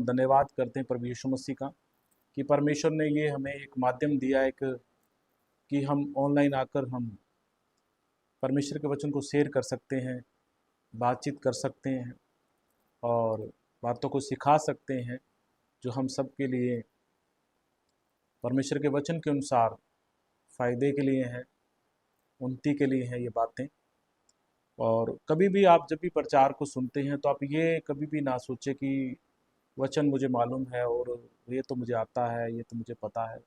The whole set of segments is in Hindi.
धन्यवाद करते हैं प्रभु यीशु मसीह का कि परमेश्वर ने ये हमें एक माध्यम दिया है कि हम ऑनलाइन आकर हम परमेश्वर के वचन को शेयर कर सकते हैं, बातचीत कर सकते हैं और बातों को सिखा सकते हैं जो हम सब के लिए परमेश्वर के वचन के अनुसार फ़ायदे के लिए हैं, उन्नति के लिए हैं ये बातें। और कभी भी आप जब भी प्रचार को सुनते हैं तो आप ये कभी भी ना सोचें कि वचन मुझे मालूम है और ये तो मुझे आता है, ये तो मुझे पता है।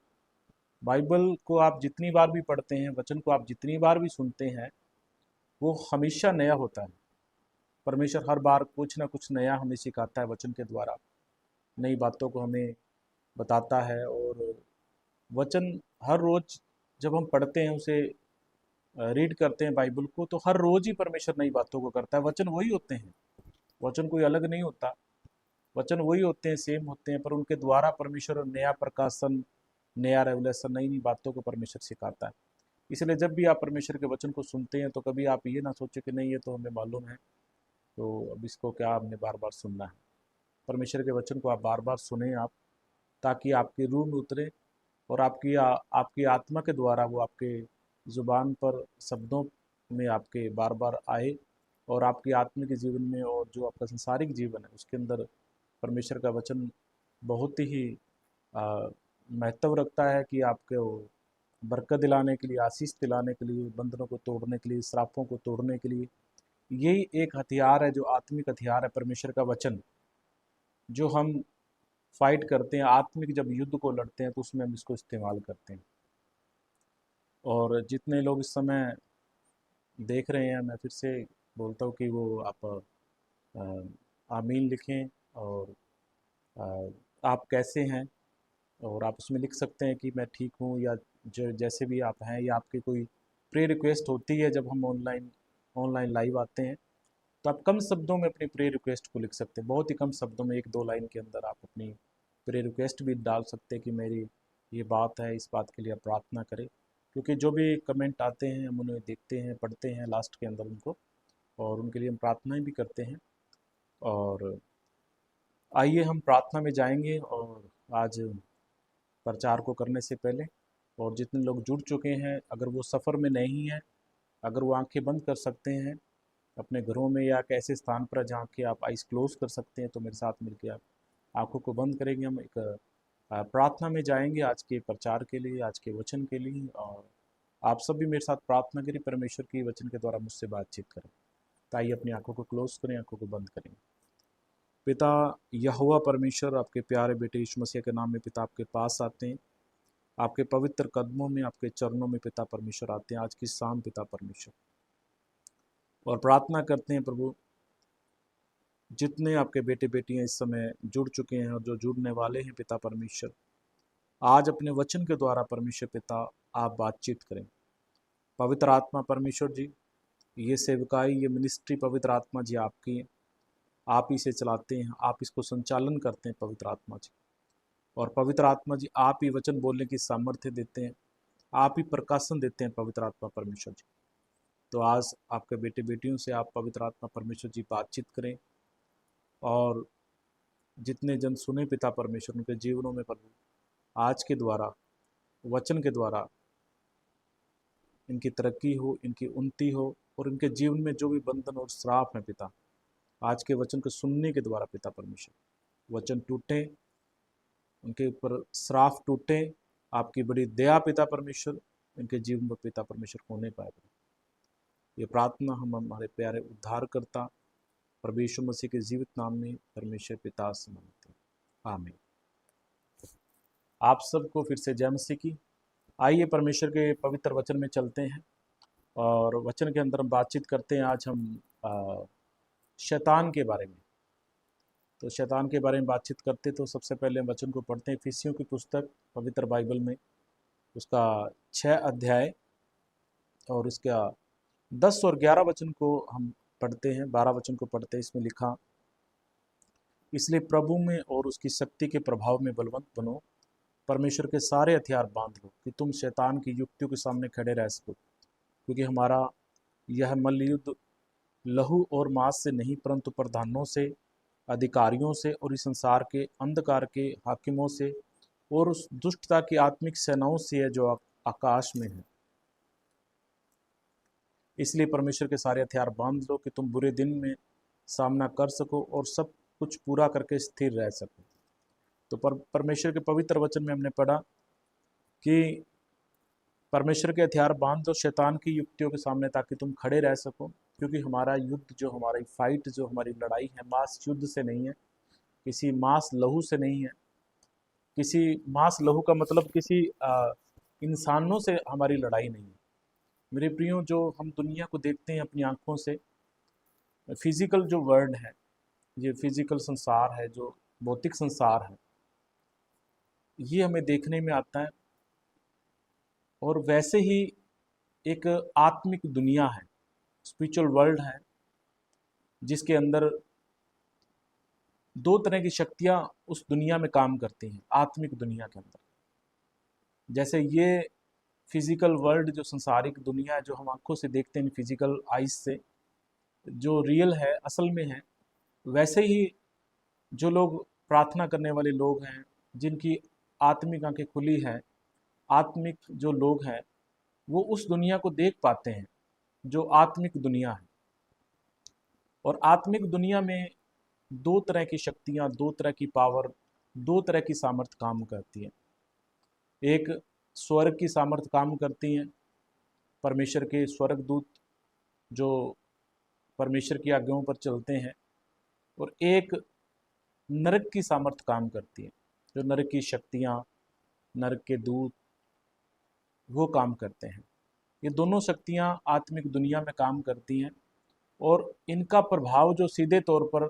बाइबल को आप जितनी बार भी पढ़ते हैं, वचन को आप जितनी बार भी सुनते हैं, वो हमेशा नया होता है। परमेश्वर हर बार कुछ ना कुछ नया हमें सिखाता है वचन के द्वारा, नई बातों को हमें बताता है। और वचन हर रोज़ जब हम पढ़ते हैं, उसे रीड करते हैं बाइबल को, तो हर रोज़ ही परमेश्वर नई बातों को करता है। वचन वही होते हैं, वचन कोई अलग नहीं होता, वचन वही होते हैं, सेम होते हैं, पर उनके द्वारा परमेश्वर नया प्रकाशन, नया रेवलेशन, नई नई बातों को परमेश्वर सिखाता है। इसलिए जब भी आप परमेश्वर के वचन को सुनते हैं तो कभी आप ये ना सोचें कि नहीं ये तो हमें मालूम है, तो अब इसको क्या हमने बार बार सुनना है। परमेश्वर के वचन को आप बार बार सुने आप, ताकि आपकी रूह में उतरे और आपकी आत्मा के द्वारा वो आपके ज़ुबान पर शब्दों में आपके बार बार आए और आपकी आत्मिक जीवन में और जो आपका संसारिक जीवन है उसके अंदर परमेश्वर का वचन बहुत ही महत्व रखता है कि आपको बरकत दिलाने के लिए, आशीष दिलाने के लिए, बंधनों को तोड़ने के लिए, श्रापों को तोड़ने के लिए। यही एक हथियार है, जो आत्मिक हथियार है, परमेश्वर का वचन, जो हम फाइट करते हैं, आत्मिक जब युद्ध को लड़ते हैं तो उसमें हम इसको इस्तेमाल करते हैं। और जितने लोग इस समय देख रहे हैं, मैं फिर से बोलता हूँ कि वो आप आमीन लिखें और आप कैसे हैं, और आप उसमें लिख सकते हैं कि मैं ठीक हूँ, या जो जैसे भी आप हैं, या आपकी कोई प्रे रिक्वेस्ट होती है जब हम ऑनलाइन ऑनलाइन लाइव आते हैं, तो आप कम शब्दों में अपनी प्रे रिक्वेस्ट को लिख सकते हैं। बहुत ही कम शब्दों में, एक दो लाइन के अंदर आप अपनी प्रे रिक्वेस्ट भी डाल सकते हैं कि मेरी ये बात है, इस बात के लिए आप प्रार्थना करें। क्योंकि जो भी कमेंट आते हैं हम उन्हें देखते हैं, पढ़ते हैं लास्ट के अंदर उनको, और उनके लिए हम प्रार्थनाएं भी करते हैं। और आइए हम प्रार्थना में जाएंगे। और आज प्रचार को करने से पहले, और जितने लोग जुड़ चुके हैं, अगर वो सफ़र में नहीं हैं, अगर वो आंखें बंद कर सकते हैं अपने घरों में या एक ऐसे स्थान पर जहाँ के आप आइज़ क्लोज कर सकते हैं, तो मेरे साथ मिलकर आप आंखों को बंद करेंगे। हम एक प्रार्थना में जाएंगे आज के प्रचार के लिए, आज के वचन के लिए। और आप सब भी मेरे साथ प्रार्थना करें, परमेश्वर की वचन के द्वारा मुझसे बातचीत करें। तो आइए अपनी आंखों को क्लोज करें, आंखों को बंद करें। पिता यहोवा परमेश्वर, आपके प्यारे बेटे यीशु मसीह के नाम में पिता आपके पास आते हैं, आपके पवित्र कदमों में, आपके चरणों में पिता परमेश्वर आते हैं आज की शाम पिता परमेश्वर, और प्रार्थना करते हैं प्रभु, जितने आपके बेटे बेटियां इस समय जुड़ चुके हैं और जो जुड़ने वाले हैं पिता परमेश्वर, आज अपने वचन के द्वारा परमेश्वर पिता आप बातचीत करें। पवित्र आत्मा परमेश्वर जी, ये सेवकाई, ये मिनिस्ट्री पवित्र आत्मा जी आपकी है, आप ही से चलाते हैं, आप इसको संचालन करते हैं पवित्र आत्मा जी। और पवित्र आत्मा जी, आप ही वचन बोलने की सामर्थ्य देते हैं, आप ही प्रकाशन देते हैं पवित्र आत्मा परमेश्वर जी। तो आज आपके बेटे बेटियों से आप पवित्र आत्मा परमेश्वर जी बातचीत करें, और जितने जन सुने पिता परमेश्वर, उनके जीवनों में प्रभु आज के द्वारा, वचन के द्वारा इनकी तरक्की हो, इनकी उन्नति हो, और इनके जीवन में जो भी बंधन और श्राप हैं पिता, आज के वचन को सुनने के द्वारा पिता परमेश्वर वचन टूटे, उनके ऊपर श्राप टूटे, आपकी बड़ी दया पिता परमेश्वर इनके जीवन में पिता परमेश्वर होने पाए। ये प्रार्थना हम हमारे प्यारे उद्धारकर्ता प्रभु यीशु मसीह के जीवित नाम में परमेश्वर पिता से मांगते हैं, आमीन। आप सबको फिर से जय मसीह की। आइए परमेश्वर के पवित्र वचन में चलते हैं, और वचन के अंदर हम बातचीत करते हैं। आज हम शैतान के बारे में, तो शैतान के बारे में बातचीत करते तो सबसे पहले हम वचन को पढ़ते हैं। इफिसियों की पुस्तक पवित्र बाइबल में, उसका 6 अध्याय और उसका 10 और 11 वचन को हम पढ़ते हैं, 12 वचन को पढ़ते हैं। इसमें लिखा, इसलिए प्रभु में और उसकी शक्ति के प्रभाव में बलवंत बनो, परमेश्वर के सारे हथियार बांध लो कि तुम शैतान की युक्तियों के सामने खड़े रह सको। क्योंकि हमारा यह मल्लयुद्ध लहू और मांस से नहीं, परंतु प्रधानों से, अधिकारियों से और इस संसार के अंधकार के हाकिमों से और उस दुष्टता की आत्मिक सेनाओं से है जो आकाश में है। इसलिए परमेश्वर के सारे हथियार बांध लो कि तुम बुरे दिन में सामना कर सको और सब कुछ पूरा करके स्थिर रह सको। तो परमेश्वर के पवित्र वचन में हमने पढ़ा कि परमेश्वर के हथियार बांध दो शैतान की युक्तियों के सामने ताकि तुम खड़े रह सको, क्योंकि हमारा युद्ध जो हमारी फाइट जो हमारी लड़ाई है मांस युद्ध से नहीं है, किसी मांस लहू से नहीं है। किसी मांस लहू का मतलब किसी इंसानों से हमारी लड़ाई नहीं है। मेरे प्रियो, जो हम दुनिया को देखते हैं अपनी आंखों से, फिजिकल जो वर्ल्ड है, ये फिजिकल संसार है, जो भौतिक संसार है, ये हमें देखने में आता है। और वैसे ही एक आत्मिक दुनिया है, स्पिरिचुअल वर्ल्ड है, जिसके अंदर दो तरह की शक्तियां उस दुनिया में काम करती हैं, आत्मिक दुनिया के अंदर। जैसे ये फिजिकल वर्ल्ड जो संसारिक दुनिया है, जो हम आंखों से देखते हैं फिजिकल आइज से, जो रियल है, असल में है, वैसे ही जो लोग प्रार्थना करने वाले लोग हैं, जिनकी आत्मिक आंखें खुली हैं, आत्मिक जो लोग हैं, वो उस दुनिया को देख पाते हैं जो आत्मिक दुनिया है। और आत्मिक दुनिया में दो तरह की शक्तियां, दो तरह की पावर, दो तरह की सामर्थ्य काम करती है। एक स्वर्ग की सामर्थ्य काम करती हैं, परमेश्वर के स्वर्गदूत जो परमेश्वर की आज्ञाओं पर चलते हैं। और एक नरक की सामर्थ्य काम करती है, जो नरक की शक्तियां, नरक के दूत वो काम करते हैं। ये दोनों शक्तियां आत्मिक दुनिया में काम करती हैं और इनका प्रभाव जो सीधे तौर पर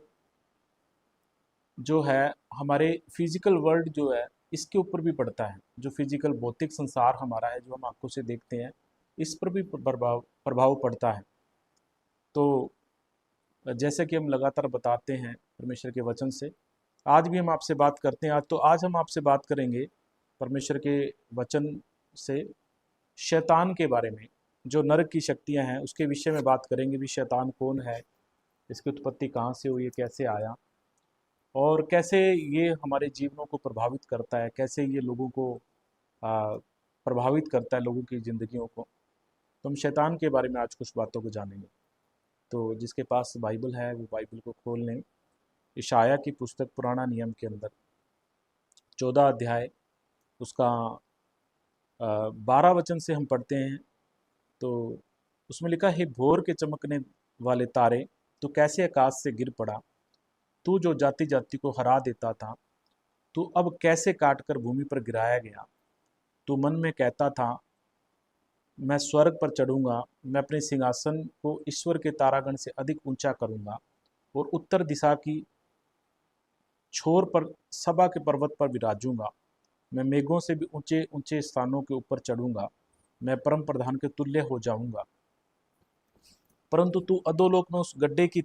जो है हमारे फिजिकल वर्ल्ड जो है इसके ऊपर भी पड़ता है। जो फिजिकल भौतिक संसार हमारा है, जो हम आंखों से देखते हैं, इस पर भी प्रभाव पड़ता है। तो जैसे कि हम लगातार बताते हैं परमेश्वर के वचन से, आज भी हम आपसे बात करते हैं। आज हम आपसे बात करेंगे परमेश्वर के वचन से शैतान के बारे में, जो नरक की शक्तियां हैं उसके विषय में बात करेंगे। भी शैतान कौन है, इसकी उत्पत्ति कहाँ से हुई, कैसे आया और कैसे ये हमारे जीवनों को प्रभावित करता है, कैसे ये लोगों को प्रभावित करता है, लोगों की ज़िंदगियों को। तो हम शैतान के बारे में आज कुछ बातों को जानेंगे। तो जिसके पास बाइबल है वो बाइबल को खोल लें। इशाया की पुस्तक पुराना नियम के अंदर 14 अध्याय उसका 12 वचन से हम पढ़ते हैं। तो उसमें लिखा है, भोर के चमकने वाले तारे, तो कैसे आकाश से गिर पड़ा। तू जो जाति जाति को हरा देता था, तू अब कैसे काट कर भूमि पर गिराया गया। तू मन में कहता था, मैं स्वर्ग पर चढ़ूंगा, मैं अपने सिंहासन को ईश्वर के तारागण से अधिक ऊंचा करूंगा और उत्तर दिशा की छोर पर सभा के पर्वत पर विराजूंगा। मैं मेघों से भी ऊंचे ऊंचे स्थानों के ऊपर चढ़ूंगा, मैं परम प्रधान के तुल्य हो जाऊंगा। परंतु तू अधोलोक में उस गड्ढे की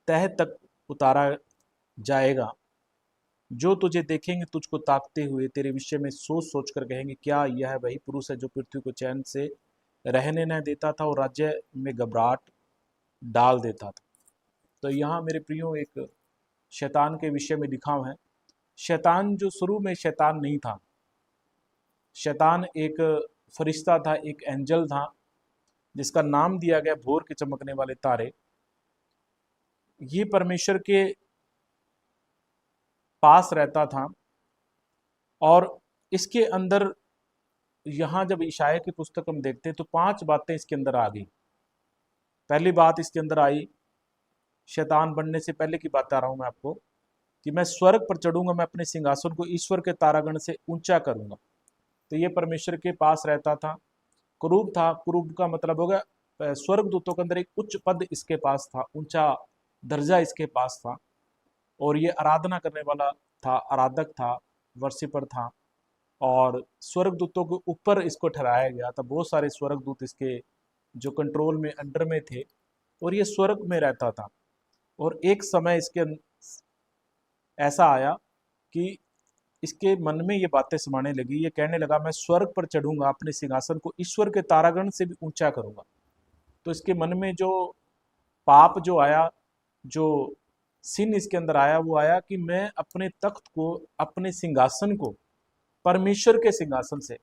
तह तक उतारा जाएगा। जो तुझे देखेंगे तुझको ताकते हुए तेरे विषय में सोच सोच कर कहेंगे, क्या यह वही पुरुष है जो पृथ्वी को चैन से रहने न देता था और राज्य में घबराहट डाल देता था। तो यहाँ मेरे प्रियो एक शैतान के विषय में लिखा हुआ है। शैतान जो शुरू में शैतान नहीं था, शैतान एक फरिश्ता था, एक एंजल था, जिसका नाम दिया गया भोर के चमकने वाले तारे। ये परमेश्वर के पास रहता था और इसके अंदर, यहाँ जब इशाया की पुस्तक हम देखते हैं तो 5 बातें इसके अंदर आ गई। पहली बात इसके अंदर आई, शैतान बनने से पहले की बात आ रहा हूं मैं आपको, कि मैं स्वर्ग पर चढ़ूंगा, मैं अपने सिंहासन को ईश्वर के तारागण से ऊंचा करूंगा। तो ये परमेश्वर के पास रहता था। कुरूब था, कुरूब का मतलब होगा स्वर्ग दूतों के अंदर एक उच्च पद इसके पास था, ऊंचा दर्जा इसके पास था। और ये आराधना करने वाला था, आराधक था, वर्शिपर था। और स्वर्गदूतों के ऊपर इसको ठहराया गया था। बहुत सारे स्वर्गदूत इसके जो कंट्रोल में, अंडर में थे, और ये स्वर्ग में रहता था। और एक समय इसके ऐसा आया कि इसके मन में ये बातें समाने लगी। ये कहने लगा, मैं स्वर्ग पर चढ़ूंगा, अपने सिंहासन को ईश्वर के तारागण से भी ऊंचा करूंगा। तो इसके मन में जो पाप जो आया, जो सिन इसके अंदर आया, वो आया कि मैं अपने तख्त को, अपने सिंहासन को परमेश्वर के सिंहासन से,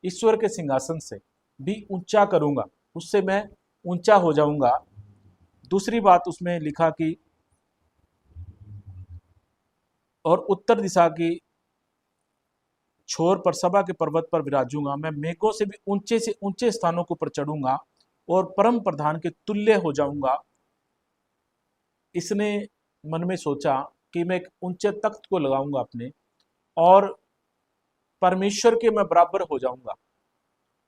ईश्वर के सिंहासन से भी ऊंचा करूंगा, उससे मैं ऊंचा हो जाऊंगा। दूसरी बात उसमें लिखा कि और उत्तर दिशा की छोर पर सभा के पर्वत पर विराजूंगा, मैं मेघों से भी ऊंचे से ऊंचे स्थानों के ऊपर चढ़ूंगा और परम प्रधान के तुल्य हो जाऊंगा। इसने मन में सोचा कि मैं एक ऊंचे तख्त को लगाऊंगा अपने, और परमेश्वर के मैं बराबर हो जाऊंगा,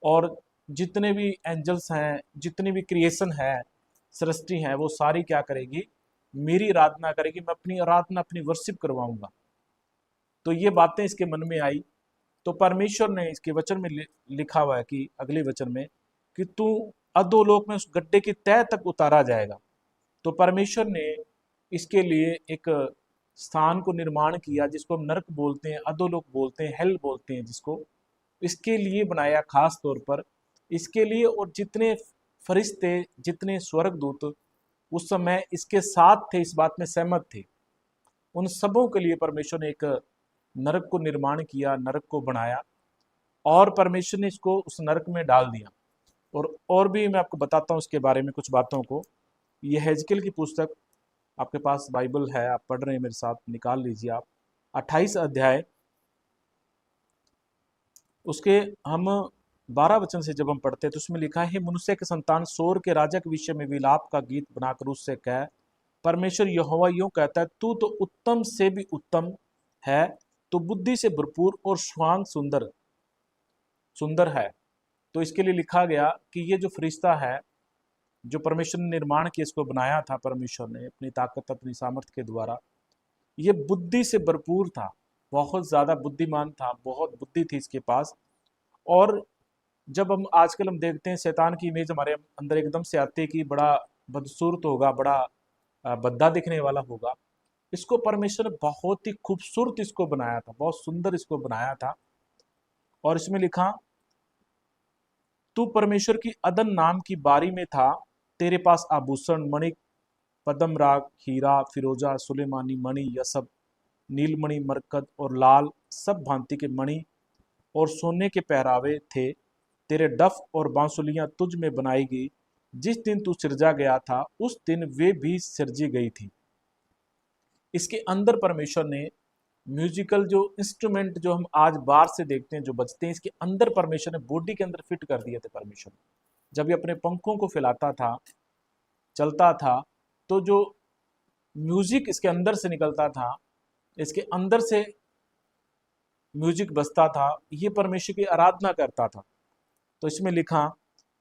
और जितने भी एंजल्स हैं, जितनी भी क्रिएशन है, सृष्टि है, वो सारी क्या करेगी, मेरी आराधना करेगी, मैं अपनी आराधना, अपनी वर्शिप करवाऊंगा। तो ये बातें इसके मन में आई। तो परमेश्वर ने इसके वचन में लिखा हुआ है कि अगले वचन में कि तू अधोलोक में उस गड्ढे की तह तक उतारा जाएगा। तो परमेश्वर ने इसके लिए एक स्थान को निर्माण किया, जिसको हम नरक बोलते हैं, अधोलोक बोलते हैं, हेल बोलते हैं, जिसको इसके लिए बनाया खास तौर पर इसके लिए। और जितने फरिश्ते, जितने स्वर्गदूत उस समय इसके साथ थे, इस बात में सहमत थे, उन सबों के लिए परमेश्वर ने एक नरक को निर्माण किया, नरक को बनाया, और परमेश्वर ने इसको उस नरक में डाल दिया। और भी मैं आपको बताता हूँ इसके बारे में कुछ बातों को। ये हेजकेल की पुस्तक, आपके पास बाइबल है, आप पढ़ रहे हैं मेरे साथ, निकाल लीजिए आप। 28 अध्याय, उसके हम 12 वचन से जब हम पढ़ते हैं तो उसमें लिखा है, मनुष्य के संतान, सोर के राजा के विषय में विलाप का गीत बनाकर उससे कह, परमेश्वर यहोवा यूं कहता है, तू तो उत्तम से भी उत्तम है, तो बुद्धि से भरपूर और स्वांग सुंदर सुंदर है। तो इसके लिए लिखा गया कि ये जो फरिश्ता है, जो परमेश्वर ने निर्माण किया, इसको बनाया था परमेश्वर ने अपनी ताकत, अपनी सामर्थ्य के द्वारा, ये बुद्धि से भरपूर था, बहुत ज्यादा बुद्धिमान था, बहुत बुद्धि थी इसके पास। और जब हम आजकल हम देखते हैं, शैतान की इमेज हमारे अंदर एकदम से आती है कि बड़ा बदसूरत होगा, बड़ा भद्दा दिखने वाला होगा। इसको परमेश्वर ने बहुत ही खूबसूरत इसको बनाया था, बहुत सुंदर इसको बनाया था। और इसमें लिखा, तू परमेश्वर की अदन नाम की बारी में था, तेरे पास आभूषण, मणिक, पद्मराग, हीरा, फिरोजा, सुलेमानी मणि, यसब, नीलमणि, मरकत और लाल सब भांति के मणि और सोने के पहरावे थे। तेरे डफ और बांसुलियां तुझ में बनाई गई। जिस दिन तू सिरजा गया था, उस दिन वे भी सिरजी गई थी। इसके अंदर परमेश्वर ने म्यूजिकल जो इंस्ट्रूमेंट जो हम आज बाहर से देखते हैं जो बजते हैं, इसके अंदर परमेश्वर ने बॉडी के अंदर फिट कर दिए थे। परमेश्वर जब ये अपने पंखों को फैलाता था, चलता था, तो जो म्यूजिक इसके अंदर से निकलता था, इसके अंदर से म्यूजिक बजता था, ये परमेश्वर की आराधना करता था। तो इसमें लिखा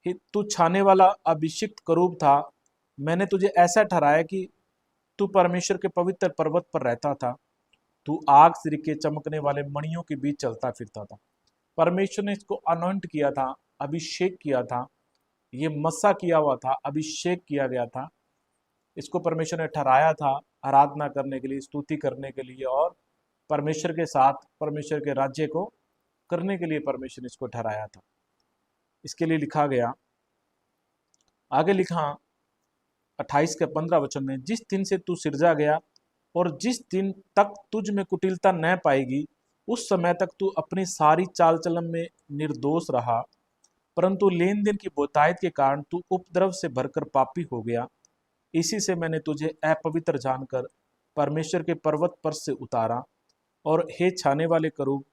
कि तू छाने वाला अभिषिक्त करूब था, मैंने तुझे ऐसा ठहराया कि तू परमेश्वर के पवित्र पर्वत पर रहता था। तू आग सिर के चमकने वाले मणियों के बीच चलता फिरता था। परमेश्वर ने इसको अनॉइंट किया था, अभिषेक किया था, ये मस्सा किया हुआ था, अभिषेक किया गया था। इसको परमेश्वर ने ठहराया था आराधना करने के लिए, स्तुति करने के लिए, और परमेश्वर के साथ परमेश्वर के राज्य को करने के लिए परमेश्वर ने इसको ठहराया था। इसके लिए लिखा गया, आगे लिखा 28 के 15 वचन में, जिस दिन से तू सिरजा गया और जिस दिन तक तुझ में कुटिलता न पाएगी, उस समय तक तू अपनी सारी चाल चलन में निर्दोष रहा, परंतु लेन देन की बहुतायत के कारण तू उपद्रव से भरकर पापी हो गया। इसी से मैंने तुझे अपवित्र जानकर परमेश्वर के पर्वत पर से उतारा, और हे छाने वाले करूब,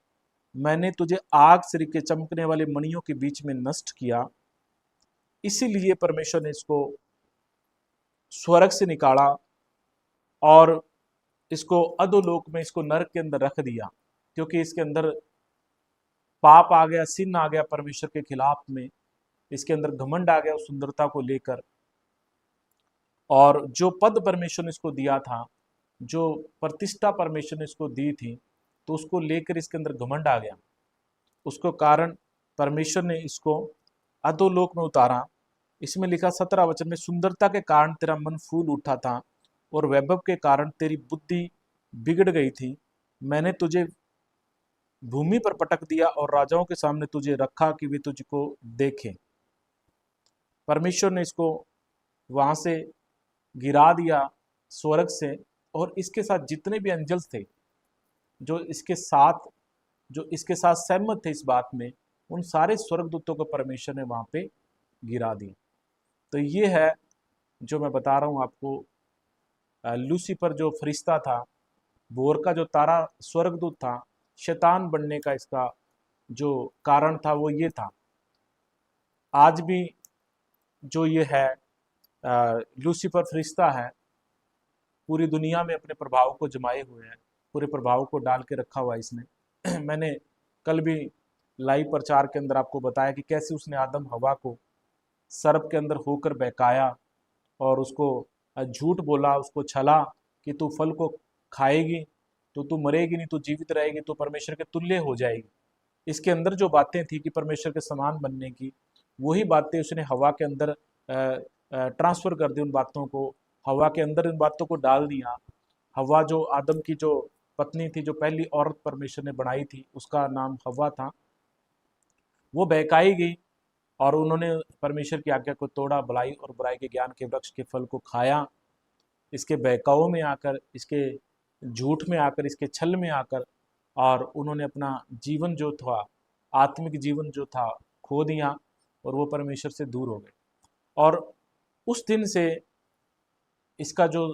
मैंने तुझे आग से के चमकने वाले मणियों के बीच में नष्ट किया। इसीलिए परमेश्वर ने इसको स्वर्ग से निकाला और इसको अधोलोक में, इसको नरक के अंदर रख दिया, क्योंकि इसके अंदर पाप आ गया, सिन आ गया परमेश्वर के खिलाफ में। इसके अंदर घमंड आ गया उस सुंदरता को लेकर, और जो पद परमेश्वर ने इसको दिया था, जो प्रतिष्ठा परमेश्वर ने इसको दी थी, तो उसको लेकर इसके अंदर घमंड आ गया। उसको कारण परमेश्वर ने इसको अधोलोक में उतारा। इसमें लिखा 17 वचन में, सुंदरता के कारण तेरा मन फूल उठा था और वैभव के कारण तेरी बुद्धि बिगड़ गई थी। मैंने तुझे भूमि पर पटक दिया और राजाओं के सामने तुझे रखा कि वे तुझको देखें। परमेश्वर ने इसको वहां से गिरा दिया स्वर्ग से, और इसके साथ जितने भी एंजल्स थे जो इसके साथ सहमत थे इस बात में, उन सारे स्वर्गदूतों को परमेश्वर ने वहां पे गिरा दिया। तो ये है जो मैं बता रहा हूँ आपको, लूसीफर जो फरिश्ता था, भोर का जो तारा स्वर्गदूत था, शैतान बनने का इसका जो कारण था वो ये था। आज भी जो ये है लूसीफर फरिश्ता है, पूरी दुनिया में अपने प्रभाव को जमाए हुए है, पूरे प्रभाव को डाल के रखा हुआ है इसने। मैंने कल भी लाइव प्रचार के अंदर आपको बताया कि कैसे उसने आदम हवा को सर्प के अंदर होकर बहकाया और उसको झूठ बोला, उसको छला कि तू फल को खाएगी तो तू मरेगी नहीं, तू जीवित रहेगी, तो परमेश्वर के तुल्य हो जाएगी। इसके अंदर जो बातें थी कि परमेश्वर के समान बनने की, वही बातें उसने हवा के अंदर ट्रांसफर कर दी। उन बातों को हवा के अंदर इन बातों को डाल दिया। हवा जो आदम की जो पत्नी थी, जो पहली औरत परमेश्वर ने बनाई थी, उसका नाम हवा था, वो बहकाई गई और उन्होंने परमेश्वर की आज्ञा को तोड़ा, भलाई और बुराई के ज्ञान के वृक्ष के फल को खाया। इसके बहकाव में आकर, इसके झूठ में आकर, इसके छल में आकर, और उन्होंने अपना जीवन जो था, आत्मिक जीवन जो था, खो दिया और वो परमेश्वर से दूर हो गए। और उस दिन से इसका जो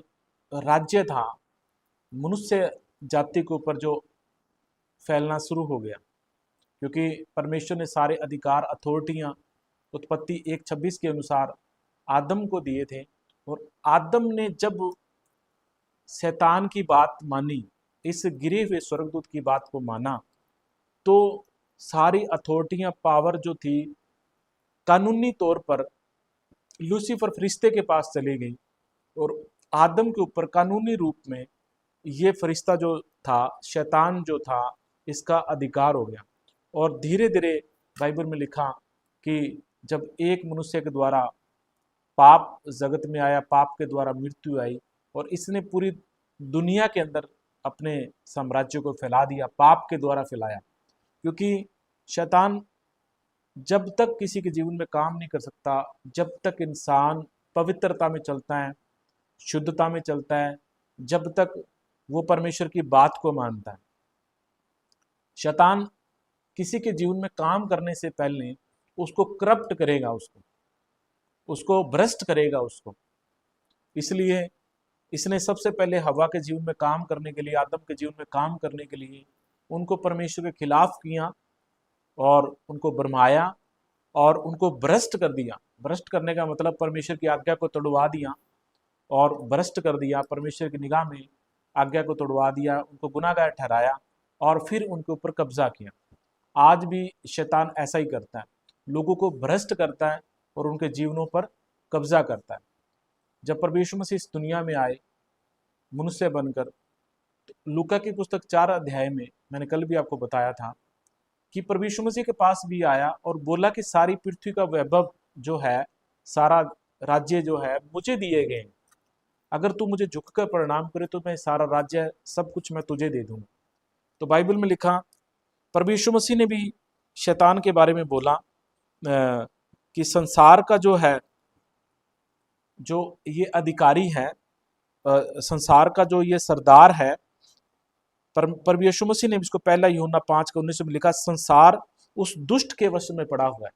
राज्य था मनुष्य जाति के ऊपर जो फैलना शुरू हो गया, क्योंकि परमेश्वर ने सारे अधिकार, अथॉरिटियां उत्पत्ति 1:26 के अनुसार आदम को दिए थे। और आदम ने जब शैतान की बात मानी, इस गिरे हुए स्वर्गदूत की बात को माना, तो सारी अथॉरिटियां, पावर जो थी, कानूनी तौर पर लूसीफर फरिश्ते के पास चली गई और आदम के ऊपर कानूनी रूप में ये फरिश्ता जो था, शैतान जो था, इसका अधिकार हो गया। और धीरे धीरे बाइबल में लिखा कि जब एक मनुष्य के द्वारा पाप जगत में आया, पाप के द्वारा मृत्यु आई, और इसने पूरी दुनिया के अंदर अपने साम्राज्य को फैला दिया, पाप के द्वारा फैलाया। क्योंकि शैतान जब तक किसी के जीवन में काम नहीं कर सकता, जब तक इंसान पवित्रता में चलता है, शुद्धता में चलता है, जब तक वो परमेश्वर की बात को मानता है। शैतान किसी के जीवन में काम करने से पहले उसको करप्ट करेगा, उसको भ्रष्ट करेगा उसको। इसलिए इसने सबसे पहले हवा के जीवन में काम करने के लिए, आदम के जीवन में काम करने के लिए उनको परमेश्वर के खिलाफ किया और उनको भरमाया और उनको भ्रष्ट कर दिया। भ्रष्ट करने का मतलब परमेश्वर की आज्ञा को तोड़वा दिया और भ्रष्ट कर दिया, परमेश्वर की निगाह में आज्ञा को तोड़वा दिया, उनको गुनाहगार ठहराया और फिर उनके ऊपर कब्जा किया। आज भी शैतान ऐसा ही करता है, लोगों को भ्रष्ट करता है और उनके जीवनों पर कब्जा करता है। जब प्रभु यीशु मसीह इस दुनिया में आए मनुष्य बनकर, तो लूका की पुस्तक 4 अध्याय में मैंने कल भी आपको बताया था कि प्रभु यीशु मसीह के पास भी आया और बोला कि सारी पृथ्वी का वैभव जो है, सारा राज्य जो है, मुझे दिए गए। अगर तू मुझे झुककर प्रणाम करे तो मैं सारा राज्य, सब कुछ मैं तुझे दे दूंगा। तो बाइबल में लिखा, प्रभु यीशु मसीह ने भी शैतान के बारे में बोला कि संसार का जो है, जो ये अधिकारी है, संसार का जो ये सरदार है, प्रभु यीशु मसीह ने इसको पहला यूहन्ना 5:19 में लिखा, संसार उस दुष्ट के वश में पड़ा हुआ है।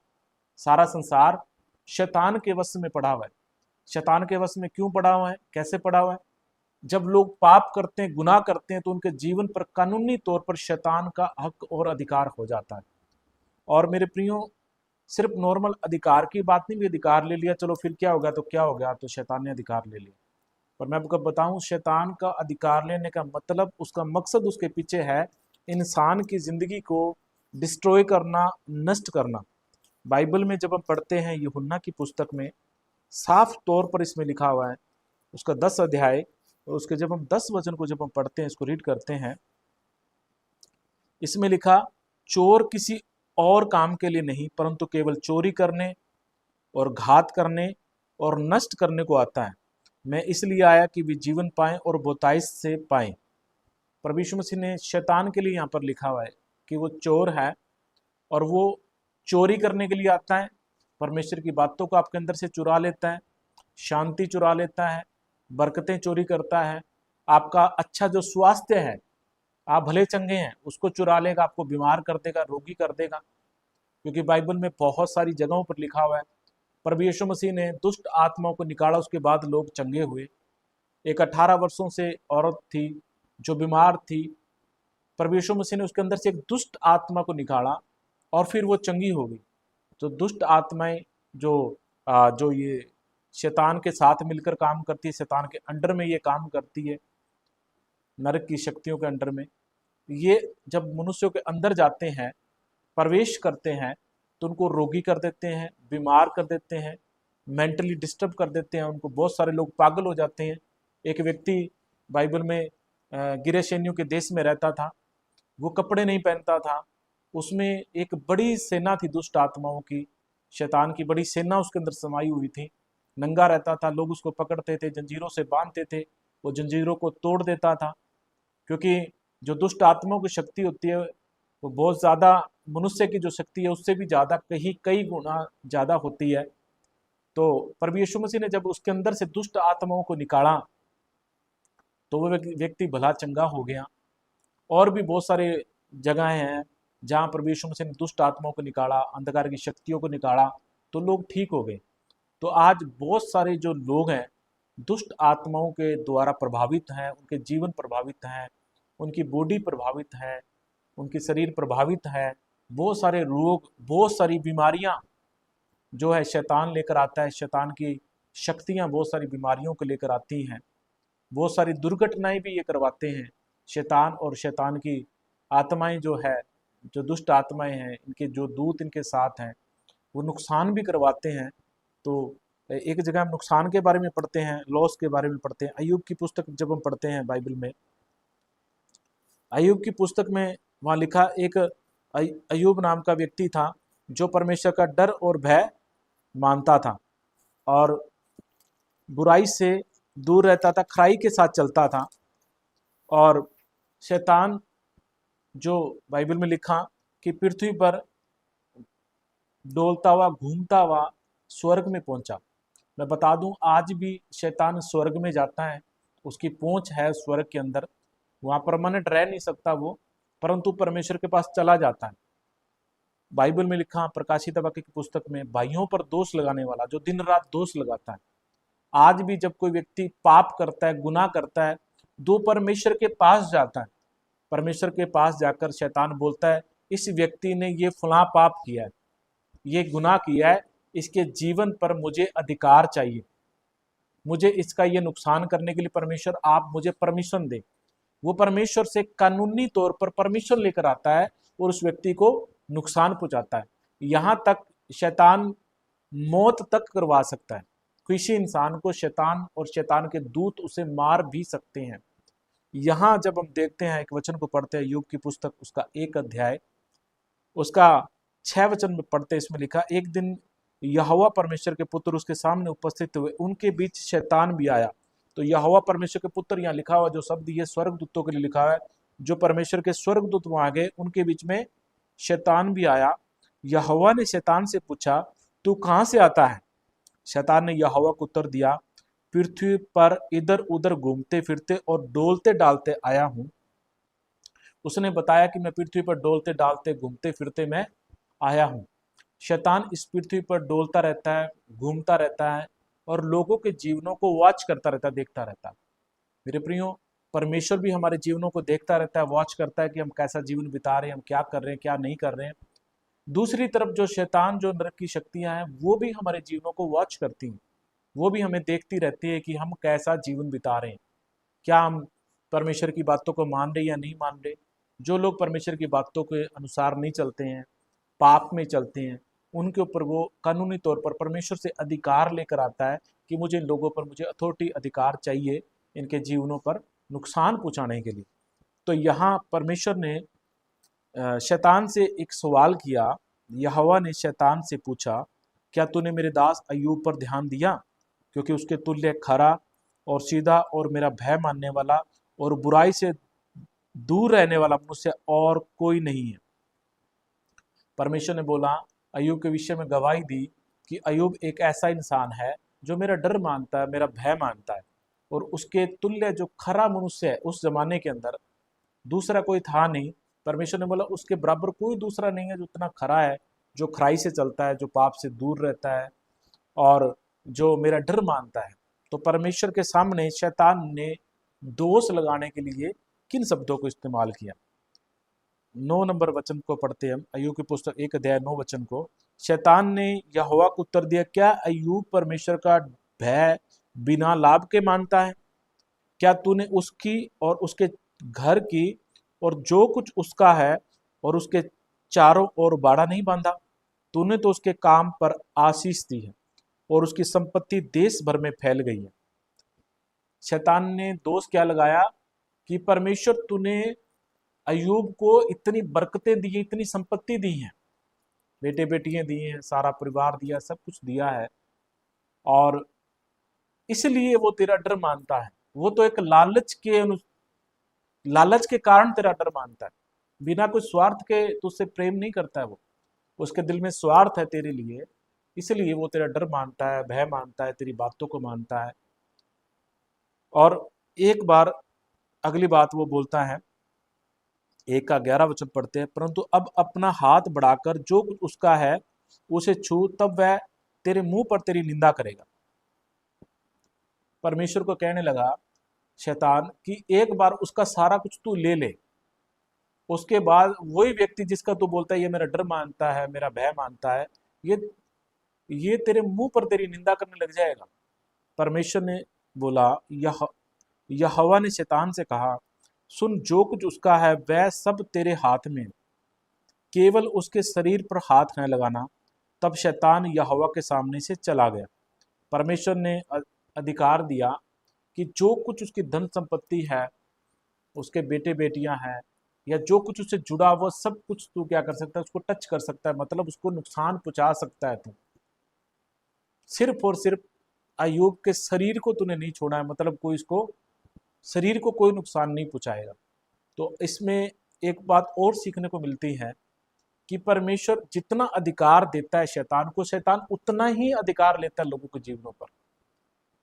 सारा संसार शैतान के वश में पड़ा हुआ है। शैतान के वश में क्यों पड़ा हुआ है, कैसे पड़ा हुआ है? जब लोग पाप करते हैं, गुनाह करते हैं, तो उनके जीवन पर कानूनी तौर पर शैतान का हक और अधिकार हो जाता है। और मेरे प्रियो, सिर्फ नॉर्मल अधिकार की बात नहीं, भी अधिकार ले लिया, चलो फिर क्या होगा, तो क्या हो गया, तो शैतान ने अधिकार ले लिया। पर मैं आपको बताऊं, शैतान का अधिकार लेने का मतलब, उसका मकसद उसके पीछे है इंसान की जिंदगी को डिस्ट्रॉय करना, नष्ट करना। बाइबल में जब हम पढ़ते हैं यूहन्ना की पुस्तक में, साफ तौर पर इसमें लिखा हुआ है, उसका 10 अध्याय और उसके जब हम 10 वचन को जब हम पढ़ते हैं, इसको रीड करते हैं, इसमें लिखा, चोर किसी और काम के लिए नहीं, परंतु केवल चोरी करने और घात करने और नष्ट करने को आता है। मैं इसलिए आया कि वे जीवन पाएं और बहुतायत से पाएं। प्रभु यीशु मसीह ने शैतान के लिए यहाँ पर लिखा हुआ है कि वो चोर है और वो चोरी करने के लिए आता है, परमेश्वर की बातों को आपके अंदर से चुरा लेता है, शांति चुरा लेता है, बरकतें चोरी करता है, आपका अच्छा जो स्वास्थ्य है, आप भले चंगे हैं, उसको चुरा लेगा, आपको बीमार कर देगा, रोगी कर देगा। क्योंकि बाइबल में बहुत सारी जगहों पर लिखा हुआ है, प्रभु यीशु मसीह ने दुष्ट आत्माओं को निकाला, उसके बाद लोग चंगे हुए। एक 18 वर्षों से औरत थी जो बीमार थी, प्रभु यीशु मसीह ने उसके अंदर से एक दुष्ट आत्मा को निकाला और फिर वो चंगी हो गई। तो दुष्ट आत्माएं जो जो ये शैतान के साथ मिलकर काम करती है, शैतान के अंडर में ये काम करती है, नरक की शक्तियों के अंडर में, ये जब मनुष्यों के अंदर जाते हैं, प्रवेश करते हैं, तो उनको रोगी कर देते हैं, बीमार कर देते हैं, मेंटली डिस्टर्ब कर देते हैं उनको। बहुत सारे लोग पागल हो जाते हैं। एक व्यक्ति बाइबल में गिरेशेनियों के देश में रहता था, वो कपड़े नहीं पहनता था, उसमें एक बड़ी सेना थी दुष्ट आत्माओं की, शैतान की बड़ी सेना उसके अंदर समाई हुई थी। नंगा रहता था, लोग उसको पकड़ते थे, जंजीरों से बांधते थे, वो जंजीरों को तोड़ देता था। क्योंकि जो दुष्ट आत्माओं की शक्ति होती है वो बहुत ज़्यादा मनुष्य की जो शक्ति है उससे भी ज़्यादा कई गुना ज़्यादा होती है। तो प्रभु यीशु मसीह ने जब उसके अंदर से दुष्ट आत्माओं को निकाला तो वो व्यक्ति भला चंगा हो गया। और भी बहुत सारे जगहें हैं जहाँ प्रभु यीशु मसीह ने दुष्ट आत्माओं को निकाला, अंधकार की शक्तियों को निकाला, तो लोग ठीक हो गए। तो आज बहुत सारे जो लोग हैं दुष्ट आत्माओं के द्वारा प्रभावित हैं, उनके जीवन प्रभावित हैं, उनकी बॉडी प्रभावित है, उनकी शरीर प्रभावित है। बहुत सारे रोग, बहुत सारी बीमारियां जो है शैतान लेकर आता है, शैतान की शक्तियां बहुत सारी बीमारियों को लेकर आती हैं। बहुत सारी दुर्घटनाएं भी ये करवाते हैं शैतान, और शैतान की आत्माएं जो है, जो दुष्ट आत्माएं हैं, इनके जो दूत इनके साथ हैं, वो नुकसान भी करवाते हैं। तो एक जगह हम नुकसान के बारे में पढ़ते हैं, लॉस के बारे में पढ़ते हैं। अय्यूब की पुस्तक जब हम पढ़ते हैं बाइबल में, अय्यूब की पुस्तक में वहाँ लिखा, एक अय्यूब नाम का व्यक्ति था जो परमेश्वर का डर और भय मानता था और बुराई से दूर रहता था, खराई के साथ चलता था। और शैतान जो बाइबल में लिखा कि पृथ्वी पर डोलता हुआ, घूमता हुआ स्वर्ग में पहुंचा। मैं बता दूं, आज भी शैतान स्वर्ग में जाता है, उसकी पहुंच है स्वर्ग के अंदर, वहां परमानेंट रह नहीं सकता वो, परंतु परमेश्वर के पास चला जाता है। बाइबल में लिखा, प्रकाशित वाक्य की पुस्तक में, भाइयों पर दोष लगाने वाला जो दिन रात दोष लगाता है, आज भी जब कोई व्यक्ति पाप करता है, गुनाह करता है, दो परमेश्वर के पास जाता है। परमेश्वर के पास जाकर शैतान बोलता है, इस व्यक्ति ने ये फलां पाप किया है, ये गुनाह किया है, इसके जीवन पर मुझे अधिकार चाहिए, मुझे इसका ये नुकसान करने के लिए परमेश्वर आप मुझे परमिशन दे। वो परमेश्वर से कानूनी तौर पर परमिशन लेकर आता है और उस व्यक्ति को नुकसान पहुंचाता है। यहाँ तक शैतान मौत तक करवा सकता है। किसी इंसान को शैतान और शैतान के दूत उसे मार भी सकते हैं। यहाँ जब हम देखते हैं, एक वचन को पढ़ते हैं, योग की पुस्तक उसका 1 अध्याय उसका 6 वचन में पढ़ते, इसमें लिखा, एक दिन यहोवा परमेश्वर के पुत्र उसके सामने उपस्थित हुए, उनके बीच शैतान भी आया। तो यहोवा परमेश्वर के पुत्र यहाँ लिखा हुआ जो शब्द, ये स्वर्गदूतों के लिए लिखा हुआ है। जो परमेश्वर के स्वर्गदूत वहां गए, उनके बीच में शैतान भी आया। यहोवा ने शैतान से पूछा, तू कहाँ से आता है? शैतान ने यहोवा को उत्तर दिया, पृथ्वी पर इधर उधर घूमते फिरते और डोलते डालते आया हूँ। उसने बताया कि मैं पृथ्वी पर डोलते डालते घूमते फिरते मैं आया हूँ। शैतान इस पृथ्वी पर डोलता रहता है, घूमता रहता है और लोगों के जीवनों को वॉच करता रहता है, देखता रहता है। मेरे प्रियो, परमेश्वर भी हमारे जीवनों को देखता रहता है, वॉच करता है कि हम कैसा जीवन बिता रहे हैं, हम क्या कर रहे हैं, क्या नहीं कर रहे हैं। दूसरी तरफ जो शैतान, जो नरक की शक्तियां हैं, वो भी हमारे जीवनों को वॉच करती हैं, वो भी हमें देखती रहती है कि हम कैसा जीवन बिता रहे हैं, क्या हम परमेश्वर की बातों को मान रहे या नहीं मान रहे। जो लोग परमेश्वर की बातों के अनुसार नहीं चलते हैं, पाप में चलते हैं, उनके ऊपर वो कानूनी तौर पर परमेश्वर से अधिकार लेकर आता है कि मुझे इन लोगों पर, मुझे अथॉरिटी, अधिकार चाहिए इनके जीवनों पर नुकसान पहुंचाने के लिए। तो यहाँ परमेश्वर ने शैतान से एक सवाल किया। यहोवा ने शैतान से पूछा, क्या तूने मेरे दास अय्यूब पर ध्यान दिया, क्योंकि उसके तुल्य खरा और सीधा और मेरा भय मानने वाला और बुराई से दूर रहने वाला मनुष्य और कोई नहीं है। परमेश्वर ने बोला, अय्यूब के विषय में गवाही दी कि अय्यूब एक ऐसा इंसान है जो मेरा डर मानता है, मेरा भय मानता है। और उसके तुल्य जो खरा मनुष्य है उस जमाने के अंदर दूसरा कोई था नहीं। परमेश्वर ने बोला उसके बराबर कोई दूसरा नहीं है जो उतना खरा है, जो खराई से चलता है, जो पाप से दूर रहता है और जो मेरा डर मानता है। तो परमेश्वर के सामने शैतान ने दोष लगाने के लिए किन शब्दों को इस्तेमाल किया? 9 नंबर वचन को पढ़ते हैं हम, अय्यूब की पुस्तक 1 अध्याय 9 वचन को। शैतान ने यहोवा को उत्तर दिया, क्या अय्यूब परमेश्वर का भय बिना लाभ के मानता है? क्या तूने उसकी और उसके घर की और जो कुछ उसका है और उसके चारों ओर बाड़ा नहीं बांधा? तूने तो उसके काम पर आशीष दी है और उसकी संपत्ति देश भर में फैल गई है। शैतान ने दोष क्या लगाया कि परमेश्वर तूने अय्यूब को इतनी बरकतें दी, इतनी संपत्ति दी है, बेटे बेटियां दी हैं, सारा परिवार दिया, सब कुछ दिया है, और इसलिए वो तेरा डर मानता है। वो तो एक लालच के कारण तेरा डर मानता है, बिना कोई स्वार्थ के तुझसे प्रेम नहीं करता है। वो उसके दिल में स्वार्थ है तेरे लिए, इसलिए वो तेरा डर मानता है, भय मानता है, तेरी बातों को मानता है। और एक बार अगली बात वो बोलता है, 1 का 11 वचन पढ़ते हैं, परंतु अब अपना हाथ बढ़ाकर जो कुछ उसका है उसे छू, तब वह तेरे मुंह पर तेरी निंदा करेगा। परमेश्वर को कहने लगा शैतान कि एक बार उसका सारा कुछ तू ले ले, उसके बाद वही व्यक्ति जिसका तू बोलता है ये मेरा डर मानता है, मेरा भय मानता है, ये ये तेरे मुंह पर तेरी निंदा करने लग जाएगा। परमेश्वर ने बोला, यहोवा ने शैतान से कहा, सुन, जो कुछ उसका है वह सब तेरे हाथ में, केवल उसके शरीर पर हाथ न लगाना। तब शैतान यहोवा के सामने से चला गया। परमेश्वर ने अधिकार दिया कि जो कुछ उसकी धन संपत्ति है, उसके बेटे बेटियां हैं, या जो कुछ उससे जुड़ा वो सब कुछ तू क्या कर सकता है, उसको टच कर सकता है, मतलब उसको नुकसान पहुंचा सकता है तू। सिर्फ और सिर्फ अय्यूब के शरीर को तूने नहीं छोड़ा है, मतलब कोई इसको शरीर को कोई नुकसान नहीं पहुंचाएगा। तो इसमें एक बात और सीखने को मिलती है कि परमेश्वर जितना अधिकार देता है शैतान को, शैतान उतना ही अधिकार लेता है लोगों के जीवनों पर।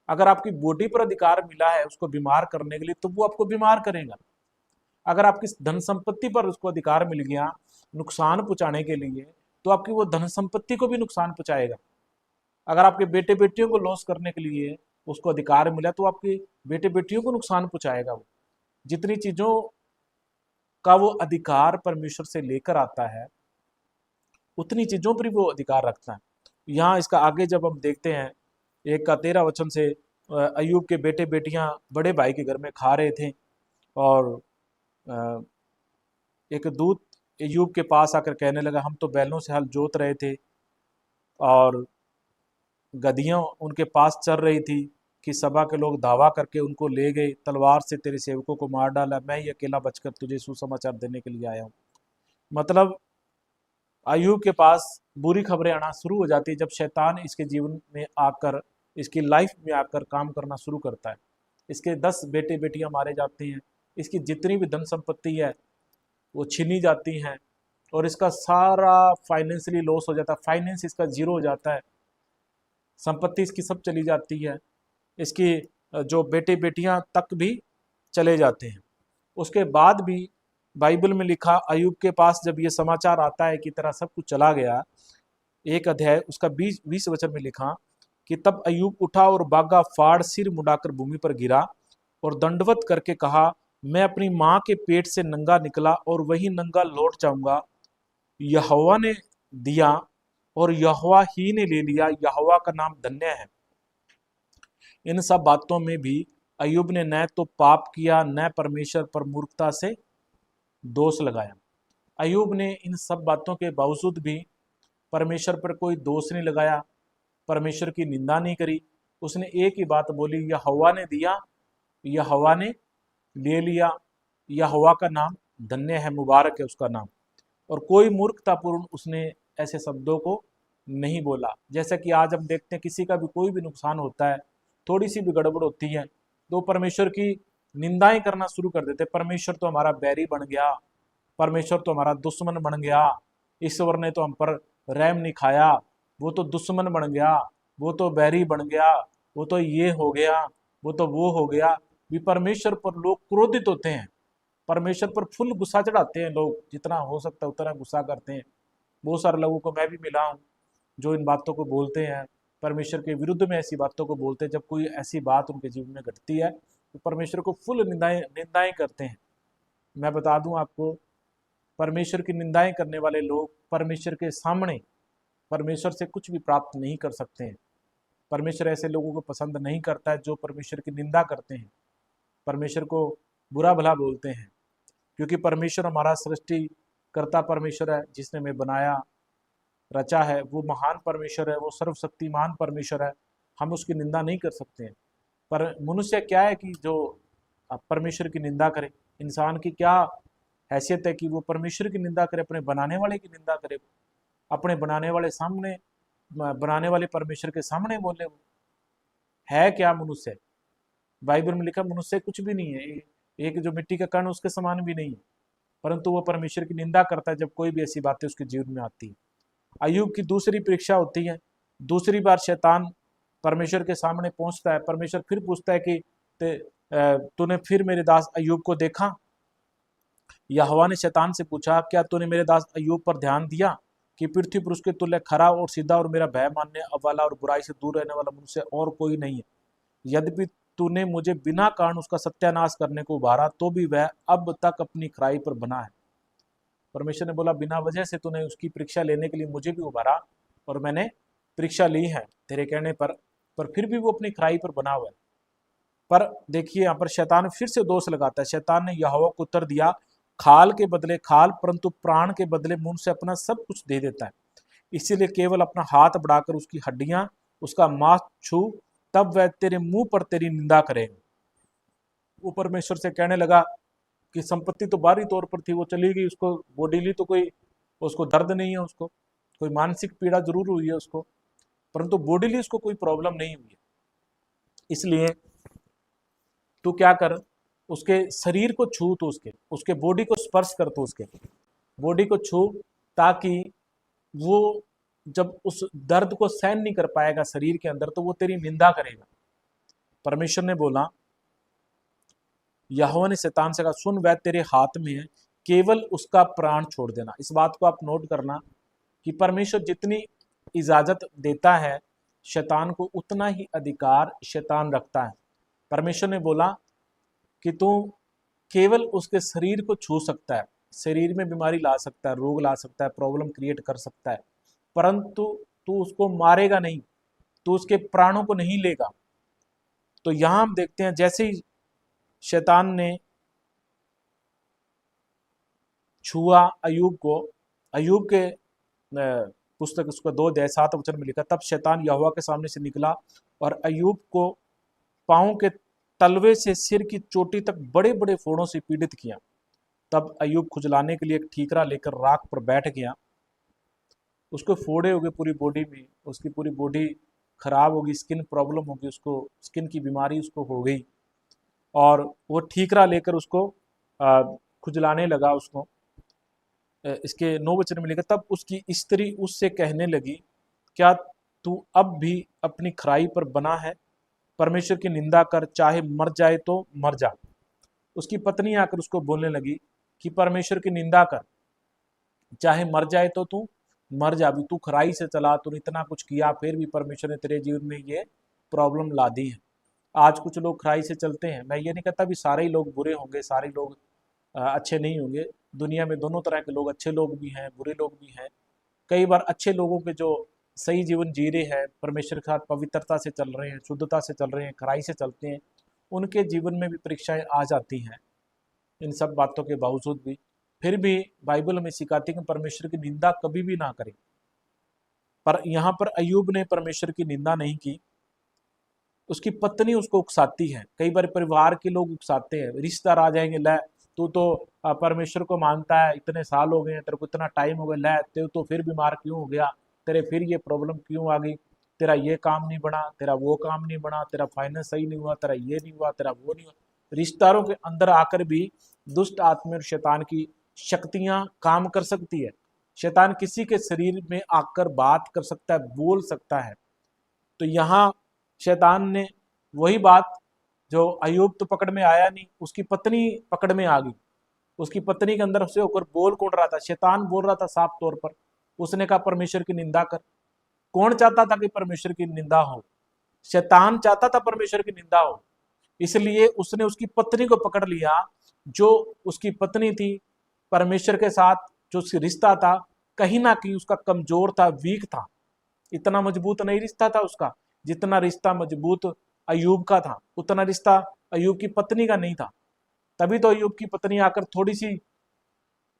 अगर आपकी बॉडी पर अधिकार मिला है उसको बीमार करने के लिए, तो वो आपको बीमार करेगा। अगर आपकी धन संपत्ति पर उसको अधिकार मिल गया नुकसान पहुंचाने के लिए, तो आपकी वो धन संपत्ति को भी नुकसान पहुंचाएगा। अगर आपके बेटे बेटियों को लॉस करने के लिए उसको अधिकार मिला, तो आपके बेटे बेटियों को नुकसान पहुंचाएगा। वो जितनी चीजों का वो अधिकार परमेश्वर से लेकर आता है, उतनी चीजों पर भी वो अधिकार रखता है। यहाँ इसका आगे जब हम देखते हैं, 1 का 13 वचन से, अय्यूब के बेटे बेटियां बड़े भाई के घर में खा रहे थे, और अ, एक दूत अय्यूब के पास आकर कहने लगा, हम तो बैलों से हल जोत रहे थे और गधियां उनके पास चल रही थी कि सभा के लोग धावा करके उनको ले गए, तलवार से तेरे सेवकों को मार डाला, मैं ही अकेला बचकर तुझे सुसमाचार देने के लिए आया हूँ। मतलब अय्यूब के पास बुरी खबरें आना शुरू हो जाती है जब शैतान इसके जीवन में आकर, इसकी लाइफ में आकर काम करना शुरू करता है। इसके 10 बेटे बेटियां मारे जाते हैं, इसकी जितनी भी धन संपत्ति है वो छीनी जाती हैं, और इसका सारा फाइनेंशियली लॉस हो जाता है, फाइनेंस इसका जीरो हो जाता है, संपत्ति इसकी सब चली जाती है, इसकी जो बेटे बेटियां तक भी चले जाते हैं। उसके बाद भी बाइबल में लिखा, अय्यूब के पास जब ये समाचार आता है कि तेरा सब कुछ चला गया, 1 अध्याय उसका 20 वचन में लिखा कि तब अय्यूब उठा और बागा फाड़ सिर मुड़ाकर भूमि पर गिरा और दंडवत करके कहा, मैं अपनी माँ के पेट से नंगा निकला और वही नंगा लौट जाऊंगा। यहोवा ने दिया और यहोवा ही ने ले लिया, यहोवा का नाम धन्य है। इन सब बातों में भी अय्यूब ने न तो पाप किया, न परमेश्वर पर मूर्खता से दोष लगाया। अय्यूब ने इन सब बातों के बावजूद भी परमेश्वर पर कोई दोष नहीं लगाया, परमेश्वर की निंदा नहीं करी। उसने एक ही बात बोली, यहोवा ने दिया, यहोवा ने ले लिया, यहोवा का नाम धन्य है, मुबारक है उसका नाम। और कोई मूर्खतापूर्ण उसने ऐसे शब्दों को नहीं बोला। जैसा कि आज हम देखते हैं किसी का भी कोई भी नुकसान होता है, थोड़ी सी भी गड़बड़ होती है, तो परमेश्वर की निंदाएं करना शुरू कर देते। परमेश्वर तो हमारा बैरी बन गया, परमेश्वर तो हमारा दुश्मन बन गया, ईश्वर ने तो हम पर रहम नहीं खाया, वो तो दुश्मन बन गया, वो तो बैरी बन गया, वो तो ये हो गया। वो तो वो हो गया भी परमेश्वर पर लोग क्रोधित होते हैं, परमेश्वर पर फुल गुस्सा चढ़ाते हैं लोग, जितना हो सकता है उतना गुस्सा करते हैं। बहुत सारे लोगों को मैं भी मिला हूँ जो इन बातों को बोलते हैं, परमेश्वर के विरुद्ध में ऐसी बातों को बोलते हैं। जब कोई ऐसी बात उनके जीवन में घटती है तो परमेश्वर को फुल निंदाएं निंदाएं करते हैं। मैं बता दूं आपको, परमेश्वर की निंदाएं करने वाले लोग परमेश्वर के सामने परमेश्वर से कुछ भी प्राप्त नहीं कर सकते हैं। परमेश्वर ऐसे लोगों को पसंद नहीं करता है जो परमेश्वर की निंदा करते हैं, परमेश्वर को बुरा भला बोलते हैं। क्योंकि परमेश्वर हमारा सृष्टि करता परमेश्वर है, जिसने हमें बनाया रचा है, वो महान परमेश्वर है, वो सर्वशक्तिमान परमेश्वर है। हम उसकी निंदा नहीं कर सकते हैं। पर मनुष्य क्या है कि जो परमेश्वर की निंदा करे। इंसान की क्या हैसियत है कि वो परमेश्वर की निंदा करे, अपने बनाने वाले की निंदा करे, अपने बनाने वाले सामने, बनाने वाले परमेश्वर के सामने बोले। वो है क्या मनुष्य? बाइबल में लिखा मनुष्य कुछ भी नहीं है, एक जो मिट्टी का कण उसके समान भी नहीं है, परंतु वो परमेश्वर की निंदा करता है जब कोई भी ऐसी बातें उसके जीवन में आती है। अय्यूब की दूसरी परीक्षा होती है। दूसरी बार शैतान परमेश्वर के सामने पहुंचता है। परमेश्वर फिर पूछता है कि तूने फिर मेरे दास अय्यूब को देखा? यहोवा ने शैतान से पूछा, क्या तूने मेरे दास अय्यूब पर ध्यान दिया कि पृथ्वी पर उसके तुल्य खरा और सीधा और मेरा भय मानने वाला और बुराई से दूर रहने वाला मनुष्य और कोई नहीं है। यद्यपि तूने मुझे बिना कारण उसका सत्यानाश करने को उभारा, तो भी वह अब तक अपनी खराई पर बना है। परमेश्वर ने बोला, बिना वजह से तूने उसकी परीक्षा लेने के लिए मुझे भी उभारा और मैंने परीक्षा ली है तेरे कहने पर फिर भी वो अपनी खराई पर बना हुआ है। पर देखिए यहाँ पर शैतान फिर से दोष लगाता है। शैतान ने यहोवा को उत्तर दिया, खाल के बदले खाल, परंतु प्राण के बदले मुंह से अपना सब कुछ दे देता है। इसीलिए केवल अपना हाथ बढ़ाकर उसकी हड्डियां, उसका मांस छू, तब वह तेरे मुंह पर तेरी निंदा करेगा। वो परमेश्वर से कहने लगा कि संपत्ति तो बाहरी तौर पर थी, वो चली गई, उसको बॉडीली तो कोई उसको दर्द नहीं है, उसको कोई मानसिक पीड़ा जरूर हुई है उसको, परंतु बॉडीली उसको कोई प्रॉब्लम नहीं हुई है। इसलिए तू क्या कर, उसके शरीर को छू, तो उसके उसके बॉडी को स्पर्श कर, तो उसके बॉडी को छू, ताकि वो जब उस दर्द को सहन नहीं कर पाएगा शरीर के अंदर, तो वो तेरी निंदा करेगा। परमेश्वर ने बोला, यहोवा ने शैतान से कहा, सुन वह तेरे हाथ में है, केवल उसका प्राण छोड़ देना। इस बात को आप नोट करना कि परमेश्वर जितनी इजाजत देता है शैतान को, उतना ही अधिकार शैतान रखता है। परमेश्वर ने बोला कि तू केवल उसके शरीर को छू सकता है, शरीर में बीमारी ला सकता है, रोग ला सकता है, प्रॉब्लम क्रिएट कर सकता है, परंतु तू उसको मारेगा नहीं, तू उसके प्राणों को नहीं लेगा। तो यहां हम देखते हैं, जैसे ही शैतान ने छुआ अय्यूब को, अय्यूब के पुस्तक उसका 2 अध्याय 7 वचन में लिखा, तब शैतान यहोवा के सामने से निकला और अय्यूब को पांव के तलवे से सिर की चोटी तक बड़े बड़े फोड़ों से पीड़ित किया। तब अय्यूब खुजलाने के लिए एक ठीकरा लेकर राख पर बैठ गया। उसको फोड़े हो गए पूरी बॉडी में, उसकी पूरी बॉडी खराब होगी, स्किन प्रॉब्लम होगी, उसको स्किन की बीमारी उसको हो गई, और वो ठीकरा लेकर उसको खुजलाने लगा उसको। इसके 9 वचन में लिखा, तब उसकी स्त्री उससे कहने लगी, क्या तू अब भी अपनी खराई पर बना है? परमेश्वर की निंदा कर, चाहे मर जाए तो मर जा। उसकी पत्नी आकर उसको बोलने लगी कि परमेश्वर की निंदा कर, चाहे मर जाए तो तू मर जा भी, तू खराई से चला, तूने इतना कुछ किया, फिर भी परमेश्वर ने तेरे जीवन में ये प्रॉब्लम ला दी है। आज कुछ लोग खराई से चलते हैं। मैं ये नहीं कहता भी सारे ही लोग बुरे होंगे, सारे लोग अच्छे नहीं होंगे। दुनिया में दोनों तरह के लोग, अच्छे लोग भी हैं, बुरे लोग भी हैं। कई बार अच्छे लोगों के जो सही जीवन जी रहे हैं, परमेश्वर के साथ पवित्रता से चल रहे हैं, शुद्धता से चल रहे हैं, खराई से चलते हैं, उनके जीवन में भी परीक्षाएं आ जाती हैं। इन सब बातों के बावजूद भी फिर भी बाइबल हमें सिखाती है कि परमेश्वर की निंदा कभी भी ना करें। पर यहाँ पर अय्यूब ने परमेश्वर की निंदा नहीं की, उसकी पत्नी उसको उकसाती है। कई बार परिवार के लोग उकसाते हैं, रिश्तेदार आ जाएंगे, ले तू तो परमेश्वर को मानता है, इतने साल हो गए हैं, तेरे को इतना टाइम हो गया, ले तेरे तो फिर बीमार क्यों हो गया, तेरे फिर ये प्रॉब्लम क्यों आ गई, तेरा ये काम नहीं बना, तेरा वो काम नहीं बना, तेरा फाइनेंस सही नहीं हुआ, तेरा ये नहीं हुआ, तेरा वो नहीं हुआ। रिश्तेदारों के अंदर आकर भी दुष्ट आत्मा और शैतान की शक्तियां काम कर सकती है। शैतान किसी के शरीर में आकर बात कर सकता है, बोल सकता है। तो यहाँ शैतान ने वही बात जो अयूब तो पकड़ में आया नहीं, उसकी पत्नी पकड़ में आ गई। उसकी पत्नी के अंदर से होकर बोल कौन रहा था? शैतान बोल रहा था साफ तौर पर। उसने कहा परमेश्वर की निंदा कर। कौन चाहता था कि परमेश्वर की निंदा हो? शैतान चाहता था परमेश्वर की निंदा हो। इसलिए उसने उसकी पत्नी को पकड़ लिया। जो उसकी पत्नी थी, परमेश्वर के साथ जो उसका रिश्ता था कहीं ना कहीं उसका कमजोर था, वीक था। इतना मजबूत नहीं रिश्ता था उसका जितना रिश्ता मजबूत अयूब का था। उतना रिश्ता अयूब की पत्नी का नहीं था। तभी तो अयूब की पत्नी आकर थोड़ी सी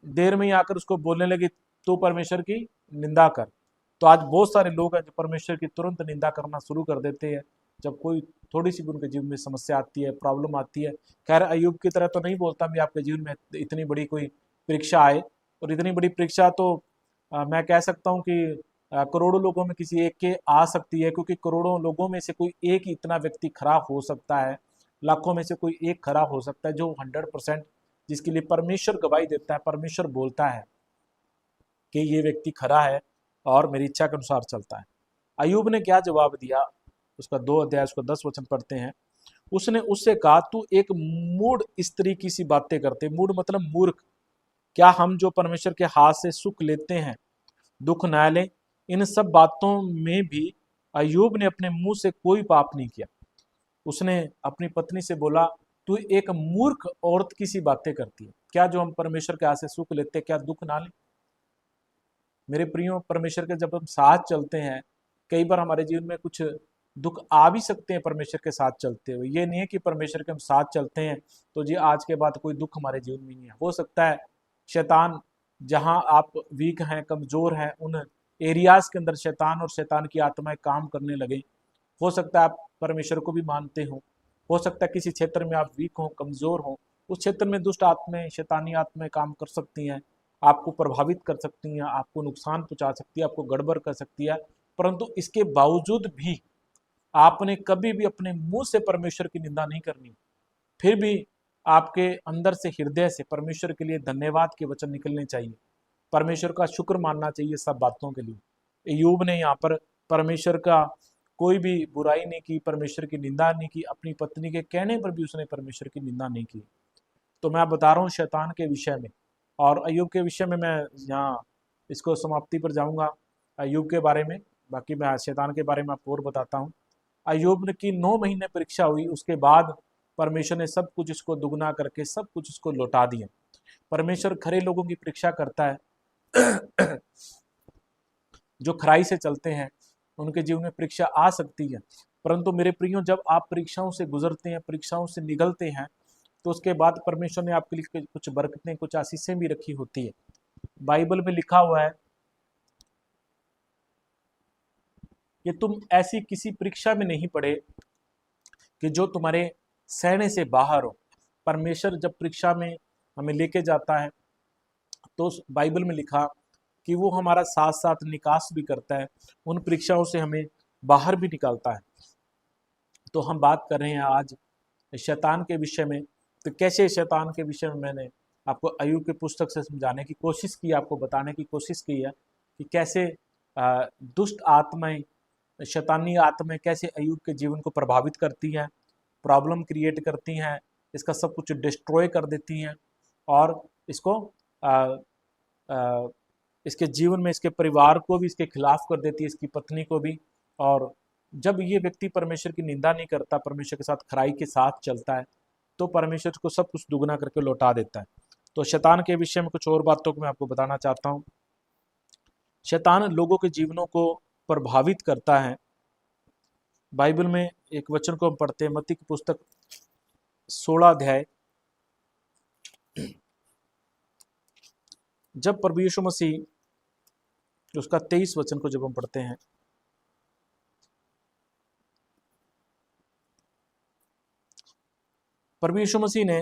देर में ही आकर उसको बोलने लगी, तू परमेश्वर की निंदा कर। तो आज बहुत सारे लोग हैं जो परमेश्वर की तुरंत निंदा करना शुरू कर देते हैं जब कोई थोड़ी सी भी उनके जीवन में समस्या आती है, प्रॉब्लम आती है। खैर अयूब की तरह तो नहीं बोलता मैं, आपके जीवन में इतनी बड़ी कोई परीक्षा आए, और इतनी बड़ी परीक्षा तो मैं कह सकता हूँ कि करोड़ों लोगों में किसी एक के आ सकती है, क्योंकि करोड़ों लोगों में से कोई एक ही इतना व्यक्ति खराब हो सकता है, लाखों में से कोई एक खराब हो सकता है जो 100% जिसके लिए परमेश्वर गवाही देता है, परमेश्वर बोलता है कि ये व्यक्ति खरा है और मेरी इच्छा के अनुसार चलता है। अयूब ने क्या जवाब दिया? उसका 2 अध्याय उसका 10 वचन पढ़ते हैं। उसने उससे कहा, तू एक मूढ़ स्त्री की सी बातें करते। मूढ़ मतलब मूर्ख। क्या हम जो परमेश्वर के हाथ से सुख लेते हैं दुख न लें? इन सब बातों में भी अयूब ने अपने मुंह से कोई पाप नहीं किया। उसने अपनी पत्नी से बोला, तू एक मूर्ख औरत की सी बातें करती है। क्या जो हम परमेश्वर के हाथ से सुख लेते हैं क्या दुख ना लें? मेरे प्रियो, परमेश्वर के जब हम साथ चलते हैं, कई बार हमारे जीवन में कुछ दुख आ भी सकते हैं परमेश्वर के साथ चलते हुए। ये नहीं है कि परमेश्वर के हम साथ चलते हैं तो जी आज के बाद कोई दुख हमारे जीवन में नहीं है। हो सकता है शैतान, जहां आप वीक हैं, कमजोर हैं, उन एरियाज के अंदर शैतान और शैतान की आत्माएं काम करने लगे। हो सकता है आप परमेश्वर को भी मानते हो सकता है किसी क्षेत्र में आप वीक हो, कमजोर हो, उस क्षेत्र में दुष्ट आत्माएं, शैतानी आत्माएं काम कर सकती हैं, आपको प्रभावित कर सकती हैं, आपको नुकसान पहुंचा सकती है, आपको गड़बड़ कर सकती है। परंतु इसके बावजूद भी आपने कभी भी अपने मुंह से परमेश्वर की निंदा नहीं करनी। फिर भी आपके अंदर से, हृदय से परमेश्वर के लिए धन्यवाद के वचन निकलने चाहिए। परमेश्वर का शुक्र मानना चाहिए सब बातों के लिए। अय्यूब ने यहाँ पर परमेश्वर का कोई भी बुराई नहीं की, परमेश्वर की निंदा नहीं की। अपनी पत्नी के कहने पर भी उसने परमेश्वर की निंदा नहीं की। तो मैं बता रहा हूँ शैतान के विषय में, और अय्यूब के विषय में मैं यहाँ इसको समाप्ति पर जाऊँगा अय्यूब के बारे में। बाकी मैं शैतान के बारे में आपको और बताता हूँ। अय्यूब की 9 महीने परीक्षा हुई, उसके बाद परमेश्वर ने सब कुछ इसको दुगना करके सब कुछ इसको लौटा दिया। परमेश्वर खरे लोगों की परीक्षा करता है। जो खराई से चलते हैं उनके जीवन में परीक्षा आ सकती है, परंतु मेरे प्रियो जब आप परीक्षाओं से गुजरते हैं, परीक्षाओं से निकलते हैं, तो उसके बाद परमेश्वर ने आपके लिए कुछ बरकतें, कुछ आशीषें भी रखी होती है। बाइबल में लिखा हुआ है कि तुम ऐसी किसी परीक्षा में नहीं पड़े कि जो तुम्हारे सहने से बाहर हो। परमेश्वर जब परीक्षा में हमें लेके जाता है तो बाइबल में लिखा कि वो हमारा साथ साथ निकास भी करता है, उन परीक्षाओं से हमें बाहर भी निकालता है। तो हम बात कर रहे हैं आज शैतान के विषय में। तो कैसे शैतान के विषय में मैंने आपको अय्यूब की पुस्तक से समझाने की कोशिश की, आपको बताने की कोशिश की है कि कैसे दुष्ट आत्माएं, शैतानी आत्माएं कैसे अय्यूब के जीवन को प्रभावित करती हैं, प्रॉब्लम क्रिएट करती हैं, इसका सब कुछ डिस्ट्रॉय कर देती हैं, और इसको आ, आ, इसके जीवन में, इसके परिवार को भी इसके खिलाफ कर देती है, इसकी पत्नी को भी। और जब ये व्यक्ति परमेश्वर की निंदा नहीं करता, परमेश्वर के साथ खराई के साथ चलता है, तो परमेश्वर को सब कुछ दुगना करके लौटा देता है। तो शैतान के विषय में कुछ और बातों को मैं आपको बताना चाहता हूँ। शैतान लोगों के जीवनों को प्रभावित करता है। बाइबल में एक वचन को हम पढ़ते हैं, मत्ती की पुस्तक 16 अध्याय। जब प्रभु यीशु मसीह उसका 23 वचन को जब हम पढ़ते हैं, प्रभु यीशु मसीह ने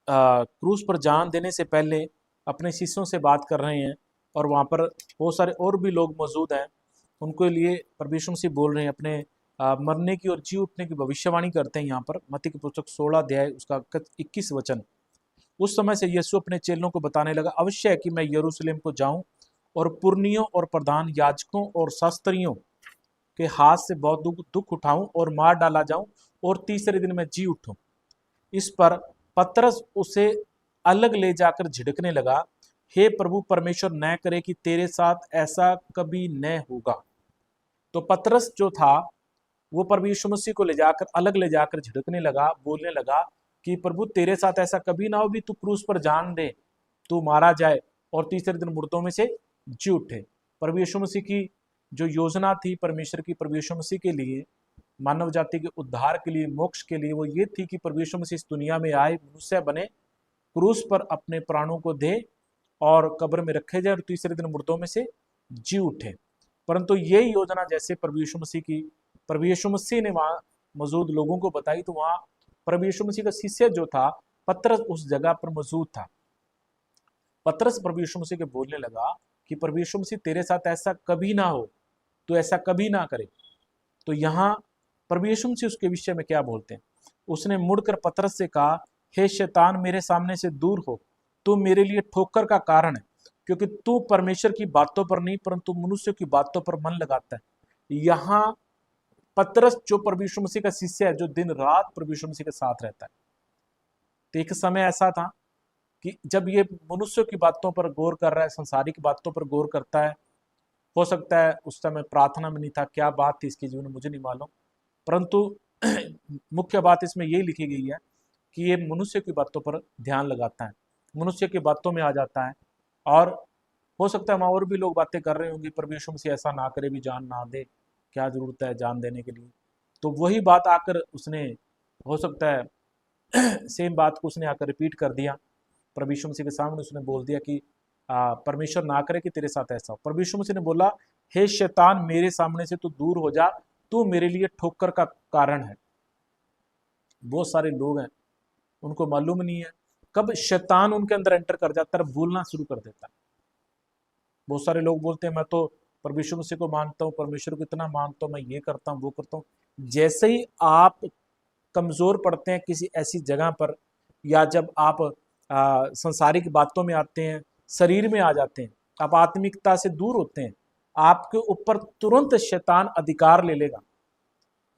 क्रूस पर जान देने से पहले अपने शिष्यों से बात कर रहे हैं, और वहाँ पर बहुत सारे और भी लोग मौजूद हैं। उनको लिए प्रभु यीशु मसीह बोल रहे हैं, अपने मरने की और जी उठने की भविष्यवाणी करते हैं। यहाँ पर मत्ती की पुस्तक 16 अध्याय उसका 21 वचन। उस समय से यीशु अपने चेलों को बताने लगा, अवश्य है कि मैं यरूशलेम को जाऊं और पुरनियों और प्रधान याजकों और शास्त्रियों कि हाथ से बहुत दुख दुख उठाऊं और मार डाला जाऊं और तीसरे दिन मैं जी उठूं। इस पर पतरस उसे अलग ले जाकर झिड़कने लगा, हे प्रभु परमेश्वर न करे कि तेरे साथ ऐसा कभी न होगा। तो पतरस जो था वो प्रभु यीशु मसीह को ले जाकर अलग ले जाकर झिड़कने लगा, बोलने लगा कि प्रभु तेरे साथ ऐसा कभी ना हो भी तू क्रूस पर जान दे, तू मारा जाए और तीसरे दिन मुर्दों में से जी उठे। प्रभु यीशु मसीह की जो योजना थी परमेश्वर की प्रभु यीशु मसीह के लिए, मानव जाति के उद्धार के लिए, मोक्ष के लिए, वो ये थी कि प्रभु यीशु मसीह इस दुनिया में आए, मनुष्य बने, क्रूस पर अपने प्राणों को दे और कब्र में रखे जाए और तीसरे दिन मुर्दों में से जी उठे। परंतु ये योजना जैसे प्रभु यीशु मसीह ने वहां मौजूद लोगों को बताई, तो वहां प्रभु यीशु मसीह का शिष्य जो था पतरस उस जगह पर मौजूद था। पतरस प्रभु यीशु मसीह के बोलने लगा कि प्रभु यीशु मसीह तेरे साथ ऐसा कभी ना हो, तो ऐसा कभी ना करे। तो यहाँ प्रभु यीशु मसीह उसके विषय में क्या बोलते हैं? उसने मुड़कर पतरस से कहा, हे शैतान मेरे सामने से दूर हो, तू मेरे लिए ठोकर का कारण है, क्योंकि तू परमेश्वर की बातों पर नहीं परंतु मनुष्य की बातों पर मन लगाता है। यहाँ पतरस जो प्रभु यीशु मसीह का शिष्य है, जो दिन रात प्रभु यीशु मसीह के साथ रहता है, तो एक समय ऐसा था कि जब ये मनुष्य की बातों पर गौर कर रहा है, संसारिक बातों पर गौर करता है, हो सकता है उस समय प्रार्थना में नहीं था, क्या बात थी इसके जीवन में मुझे नहीं मालूम, परंतु मुख्य बात इसमें यही लिखी गई है कि ये मनुष्य की बातों पर ध्यान लगाता है, मनुष्य की बातों में आ जाता है। और हो सकता है वहाँ और भी लोग बातें कर रहे होंगे, प्रभु यीशु मसीह ऐसा ना करे, भी जान ना दे, क्या जरूरत है जान देने के लिए। तो वही बात आकर उसने, हो सकता है सेम बात को उसने आकर रिपीट कर दिया प्रभु यीशु मसीह के सामने। उसने बोल दिया कि परमेश्वर ना करे कि तेरे साथ ऐसा हो। प्रभु यीशु मसीह ने बोला, हे शैतान मेरे सामने से तू दूर हो जा, तू मेरे लिए ठोकर का कारण है। बहुत सारे लोग हैं, उनको मालूम नहीं है कब शैतान उनके अंदर एंटर कर जाता है, भूलना शुरू कर देता है। बहुत सारे लोग बोलते हैं मैं तो प्रभु यीशु मसीह को मानता हूँ, परमेश्वर को इतना मानता हूँ, मैं ये करता हूँ वो करता हूँ। जैसे ही आप कमजोर पड़ते हैं किसी ऐसी जगह पर, या जब आप संसारिक बातों में आते हैं, शरीर में आ जाते हैं, आप आत्मिकता से दूर होते हैं, आपके ऊपर तुरंत शैतान अधिकार ले लेगा।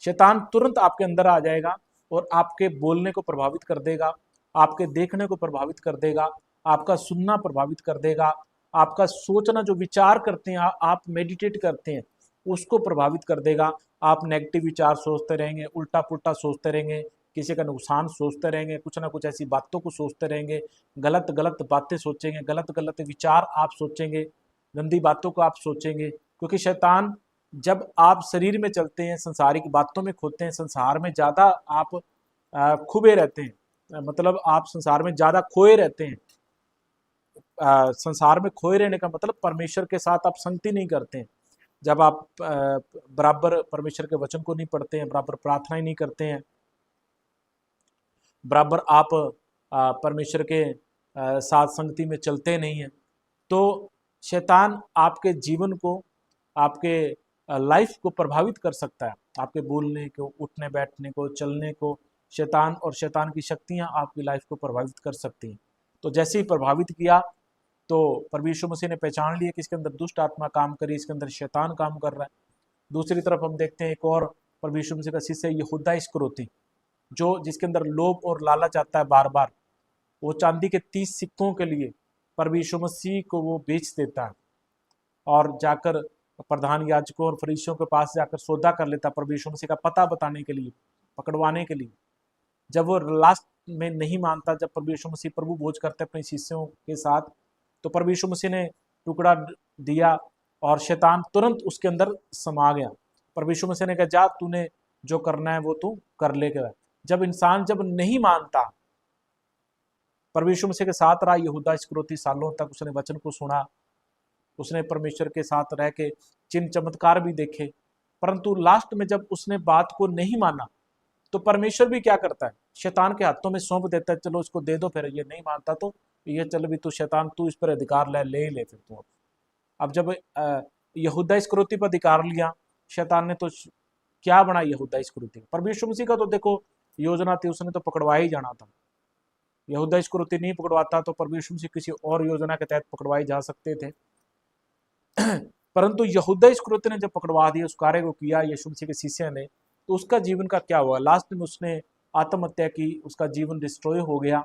शैतान तुरंत आपके अंदर आ जाएगा और आपके बोलने को प्रभावित कर देगा, आपके देखने को प्रभावित कर देगा, आपका सुनना प्रभावित कर देगा, आपका सोचना, जो विचार करते हैं आप मेडिटेट करते हैं, उसको प्रभावित कर देगा। आप नेगेटिव विचार सोचते रहेंगे, उल्टा पुल्टा सोचते रहेंगे, किसी का नुकसान सोचते रहेंगे, कुछ ना कुछ ऐसी बातों को सोचते रहेंगे, गलत गलत बातें सोचेंगे, गलत गलत विचार आप सोचेंगे, गंदी बातों को आप सोचेंगे। क्योंकि शैतान, जब आप शरीर में चलते हैं, संसारिक बातों में खोते हैं, संसार में ज़्यादा आप खुबे रहते हैं, मतलब आप संसार में ज़्यादा खोए रहते हैं। संसार में खोए रहने का मतलब परमेश्वर के साथ आप संगति नहीं करते हैं। जब आप बराबर परमेश्वर के वचन को नहीं पढ़ते हैं, बराबर प्रार्थना ही नहीं करते हैं, बराबर आप परमेश्वर के साथ संगति में चलते नहीं हैं, तो शैतान आपके जीवन को, आपके लाइफ को प्रभावित कर सकता है। आपके बोलने को, उठने बैठने को, चलने को शैतान और शैतान की शक्तियां आपकी लाइफ को प्रभावित कर सकती हैं। तो जैसे ही प्रभावित किया, तो प्रभु यीशु मसीह ने पहचान लिया कि इसके अंदर दुष्ट आत्मा काम करी, इसके अंदर शैतान काम कर रहा है। दूसरी तरफ हम देखते हैं एक और प्रभु यीशु मसीह का शिष्य यहूदा इस्करियोती, जो जिसके अंदर लोभ और लालच आता है बार बार। वो चांदी के 30 सिक्कों के लिए प्रभु यीशु मसीह को वो बेच देता है और जाकर प्रधान याजकों और फरीसियों के पास जाकर सौदा कर लेता प्रभु यीशु मसीह का पता बताने के लिए, पकड़वाने के लिए। जब वो लास्ट में नहीं मानता, जब प्रभु यीशु मसीह प्रभु भोज करते अपने शिष्यों के साथ, तो प्रभु यीशु मसीह ने टुकड़ा दिया और शैतान तुरंत उसके अंदर समा गया। प्रभु यीशु मसीह ने कहा, जा तूने जो करना है वो तू कर लेगा। जब इंसान जब नहीं मानता, प्रभु यीशु मसीह के साथ रहा यहूदा इस्करियोती सालों तक, उसने वचन को सुना, उसने परमेश्वर के साथ रह के चिन्ह चमत्कार भी देखे, परंतु लास्ट में जब उसने बात को नहीं माना, तो परमेश्वर भी क्या करता है, शैतान के हाथों में सौंप देता है, चलो इसको दे दो, फिर ये नहीं मानता तो ये चल भी, तू शैतान तू इस पर अधिकार ले ही ले फिर तू। अब जब यहूदा इस्करियोती पर अधिकार लिया शैतान ने, तो क्या बना यहूदा इस्करियोती। प्रभु यीशु मसीह का तो देखो योजना थी, उसने तो पकड़वा ही जाना था। यहूदा इस्करियोती नहीं पकड़वाता तो प्रभु यीशु मसीह किसी और योजना के तहत पकड़वाए जा सकते थे। परंतु यहूदा इस्करियोती ने जब पकड़वा दिया, उस कार्य को किया यीशु मसीह के शिष्य ने, तो उसका जीवन का क्या हुआ? लास्ट में उसने आत्महत्या की, उसका जीवन डिस्ट्रॉय हो गया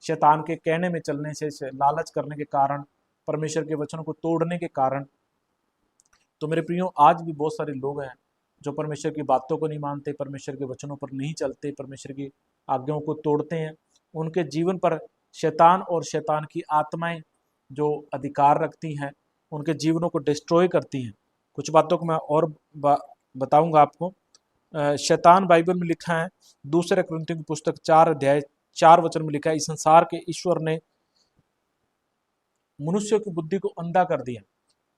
शैतान के कहने में चलने से, लालच करने के कारण, परमेश्वर के वचनों को तोड़ने के कारण। तो मेरे प्रियो, आज भी बहुत सारे लोग हैं जो परमेश्वर की बातों को नहीं मानते, परमेश्वर के वचनों पर नहीं चलते, परमेश्वर की आज्ञाओं को तोड़ते हैं। उनके जीवन पर शैतान और शैतान की आत्माएं जो अधिकार रखती हैं, उनके जीवनों को डिस्ट्रॉय करती हैं। कुछ बातों को मैं और बताऊंगा आपको। शैतान, बाइबल में लिखा है, दूसरे कुरिन्थियों की पुस्तक 4 अध्याय 4 वचन में लिखा है, इस संसार के ईश्वर ने मनुष्य की बुद्धि को अंधा कर दिया।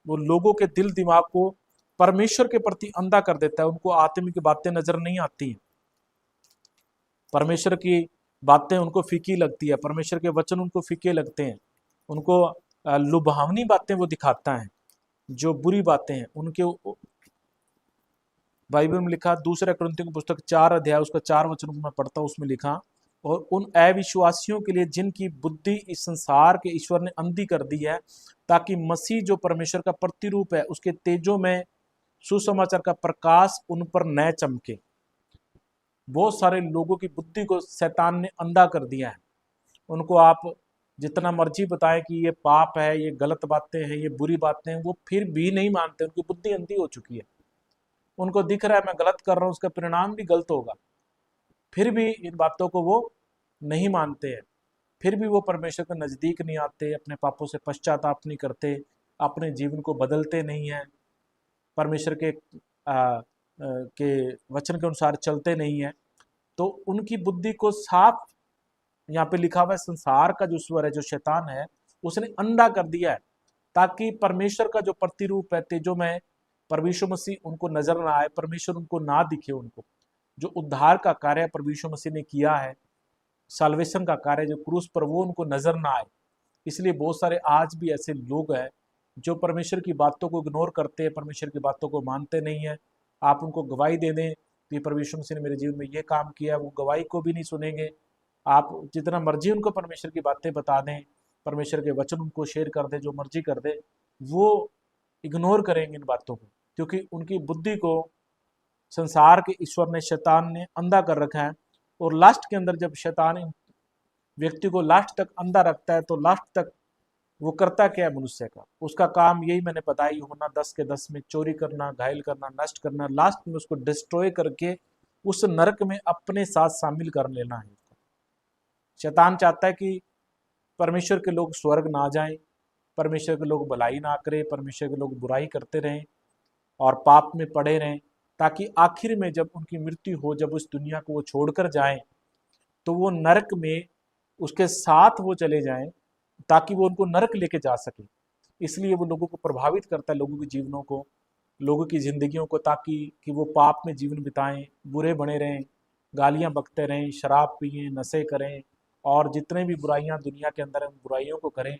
वो लोगों के दिल दिमाग को परमेश्वर के प्रति अंधा कर देता है। उनको आत्मिक बातें नजर नहीं आती हैं, परमेश्वर की बातें उनको फीकी लगती है, परमेश्वर के वचन उनको फीके लगते हैं। उनको लुभावनी बातें वो दिखाता है, जो बुरी बातें हैं उनके। बाइबल में लिखा, दूसरे कुरिन्थियों की पुस्तक 4 अध्याय उसका 4 वचन को मैं पढ़ता हूँ, उसमें लिखा, और उन अविश्वासियों के लिए जिनकी बुद्धि इस संसार के ईश्वर ने अंधी कर दी है, ताकि मसीह जो परमेश्वर का प्रतिरूप है, उसके तेजों में सुसमाचार का प्रकाश उन पर न चमके। बहुत सारे लोगों की बुद्धि को शैतान ने अंधा कर दिया है। उनको आप जितना मर्जी बताएं कि ये पाप है, ये गलत बातें हैं, ये बुरी बातें हैं, वो फिर भी नहीं मानते। उनकी बुद्धि अंधी हो चुकी है। उनको दिख रहा है मैं गलत कर रहा हूँ, उसका परिणाम भी गलत होगा, फिर भी इन बातों को वो नहीं मानते हैं। फिर भी वो परमेश्वर के नज़दीक नहीं आते, अपने पापों से पश्चाताप नहीं करते, अपने जीवन को बदलते नहीं हैं, परमेश्वर के वचन के अनुसार चलते नहीं हैं। तो उनकी बुद्धि को साफ, यहाँ पे लिखा हुआ है, संसार का जो ईश्वर है, जो शैतान है, उसने अंधा कर दिया है, ताकि परमेश्वर का जो प्रतिरूप है, तेजो में परमेश्वर मसीह उनको नजर ना आए, परमेश्वर उनको ना दिखे। उनको जो उद्धार का कार्य परमेश्वर मसीह ने किया है, साल्वेशन का कार्य जो क्रूस पर, वो उनको नजर ना आए। इसलिए बहुत सारे आज भी ऐसे लोग हैं जो परमेश्वर की बातों को इग्नोर करते हैं, परमेश्वर की बातों को मानते नहीं है। आप उनको गवाही दे दें कि परमेश्वर मसीह ने मेरे जीवन में ये काम किया, वो गवाही को भी नहीं सुनेंगे। आप जितना मर्जी उनको परमेश्वर की बातें बता दें, परमेश्वर के वचन उनको शेयर कर दें, जो मर्जी कर दे, वो इग्नोर करेंगे इन बातों को, क्योंकि उनकी बुद्धि को संसार के ईश्वर ने, शैतान ने अंधा कर रखा है। और लास्ट के अंदर जब शैतान व्यक्ति को लास्ट तक अंधा रखता है, तो लास्ट तक वो करता क्या है मनुष्य का? उसका काम यही मैंने बताया, यूहन्ना 10 के 10 में, चोरी करना, घायल करना, नष्ट करना, लास्ट में उसको डिस्ट्रॉय करके उस नरक में अपने साथ शामिल कर लेना है। शैतान चाहता है कि परमेश्वर के लोग स्वर्ग ना जाएं, परमेश्वर के लोग भलाई ना करें, परमेश्वर के लोग बुराई करते रहें और पाप में पड़े रहें, ताकि आखिर में जब उनकी मृत्यु हो, जब उस दुनिया को वो छोड़कर जाएं, तो वो नरक में उसके साथ वो चले जाएं, ताकि वो उनको नरक लेके जा सके। इसलिए वो लोगों को प्रभावित करता है, लोगों के जीवनों को, लोगों की जिंदगियों को, ताकि कि वो पाप में जीवन बिताएं, बुरे बने रहें, गालियां बकते रहें, शराब पिएं, नशे करें, और जितने भी बुराइयां दुनिया के अंदर है, उन बुराइयों को करें,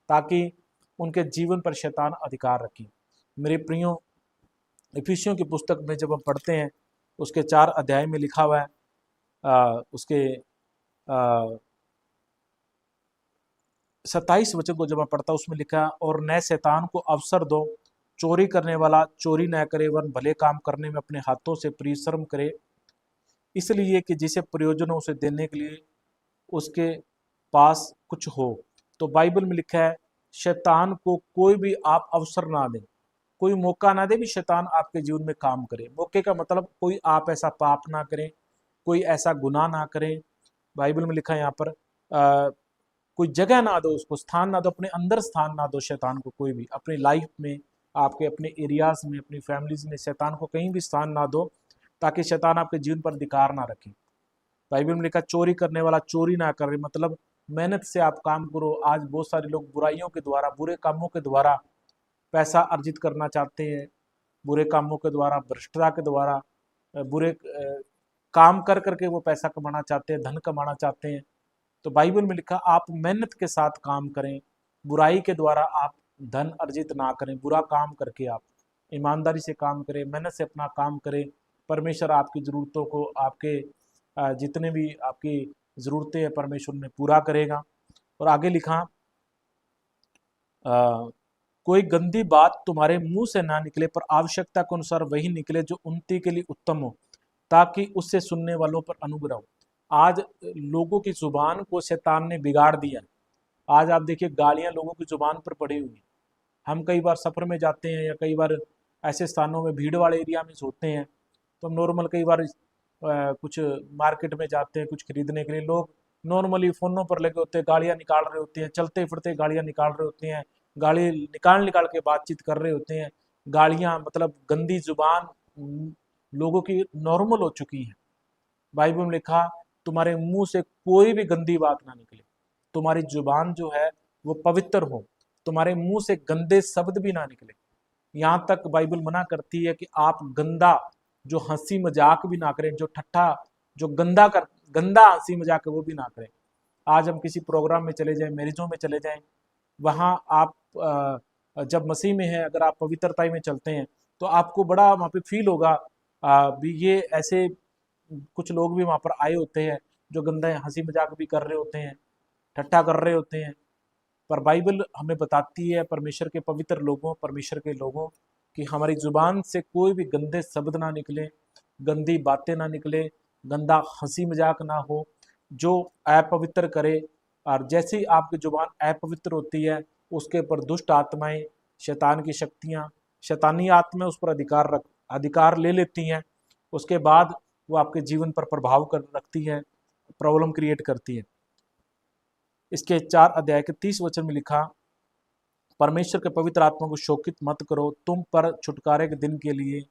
ताकि उनके जीवन पर शैतान अधिकार रखें। मेरे प्रियो, इफिसियों की पुस्तक में जब हम पढ़ते हैं, उसके 4 अध्याय में लिखा हुआ है, उसके 27 वचन को जब मैं पढ़ता हूँ, उसमें लिखा है, और नए शैतान को अवसर दो, चोरी करने वाला चोरी न करे, वरन भले काम करने में अपने हाथों से परिश्रम करे, इसलिए कि जिसे प्रयोजन हो उसे देने के लिए उसके पास कुछ हो। तो बाइबल में लिखा है, शैतान को कोई भी आप अवसर ना दें, कोई मौका ना दे भी शैतान आपके जीवन में काम करे। मौके का मतलब कोई आप ऐसा पाप ना करें, कोई ऐसा गुनाह ना करें। बाइबल में लिखा है यहाँ पर, कोई जगह ना दो, उसको स्थान ना दो, अपने अंदर स्थान ना दो शैतान को। कोई भी अपनी लाइफ में, आपके अपने एरियाज में, अपनी फैमिलीज में शैतान को कहीं भी स्थान ना दो, ताकि शैतान आपके जीवन पर अधिकार ना रखे। बाइबल में लिखा, चोरी करने वाला चोरी ना करे, मतलब मेहनत से आप काम करो। आज बहुत सारे लोग बुराइयों के द्वारा, बुरे कामों के द्वारा पैसा अर्जित करना चाहते हैं, बुरे कामों के द्वारा, भ्रष्टता के द्वारा, बुरे काम कर करके वो पैसा कमाना चाहते हैं, धन कमाना चाहते हैं। तो बाइबल में लिखा, आप मेहनत के साथ काम करें, बुराई के द्वारा आप धन अर्जित ना करें। बुरा काम करके आप ईमानदारी से काम करें, मेहनत से अपना काम करें। परमेश्वर आपकी ज़रूरतों को, आपके जितने भी आपकी ज़रूरतें हैं, परमेश्वर ने पूरा करेगा। और आगे लिखा, कोई गंदी बात तुम्हारे मुंह से ना निकले, पर आवश्यकता के अनुसार वही निकले जो उन्नति के लिए उत्तम हो, ताकि उससे सुनने वालों पर अनुग्रह हो। आज लोगों की जुबान को शैतान ने बिगाड़ दिया है। आज आप देखिए गालियां लोगों की जुबान पर पड़ी हुई हैं। हम कई बार सफर में जाते हैं या कई बार ऐसे स्थानों में भीड़ वाले एरिया में होते हैं, तो हम नॉर्मल कई बार कुछ मार्केट में जाते हैं कुछ खरीदने के लिए, लोग नॉर्मली फोनों पर लगे होते हैं, गालियां निकाल रहे होते हैं, चलते फिरते गालियां निकाल रहे होते हैं, गाली निकाल निकाल के बातचीत कर रहे होते हैं। गालियां मतलब गंदी जुबान लोगों की नॉर्मल हो चुकी है। बाइबल में लिखा, तुम्हारे मुंह से कोई भी गंदी बात ना निकले, तुम्हारी जुबान जो है वो पवित्र हो, तुम्हारे मुंह से गंदे शब्द भी ना निकले। यहाँ तक बाइबल मना करती है कि आप गंदा जो हंसी मजाक भी ना करें, जो ठट्ठा जो गंदा हंसी मजाक है वो भी ना करें। आज हम किसी प्रोग्राम में चले जाएं, मैरिजों में चले जाएं, वहाँ आप जब मसीह में है, अगर आप पवित्रता में चलते हैं तो आपको बड़ा वहाँ पे फील होगा। भी ये ऐसे कुछ लोग भी वहाँ पर आए होते हैं जो गंदा हंसी मजाक भी कर रहे होते हैं, ठट्ठा कर रहे होते हैं। पर बाइबल हमें बताती है, परमेश्वर के पवित्र लोगों, परमेश्वर के लोगों, कि हमारी जुबान से कोई भी गंदे शब्द ना निकले, गंदी बातें ना निकले, गंदा हंसी मजाक ना हो जो अपवित्र करे। और जैसे ही आपकी जुबान अपवित्र होती है, उसके ऊपर दुष्ट आत्माएं, शैतान की शक्तियां, शैतानी आत्माएं उस पर अधिकार ले लेती हैं। उसके बाद वो आपके जीवन पर प्रभाव कर रखती है, प्रॉब्लम क्रिएट करती है। इसके 4 अध्याय के 30 वचन में लिखा, परमेश्वर के पवित्र आत्मा को शोकित मत करो, तुम पर छुटकारे के दिन के लिए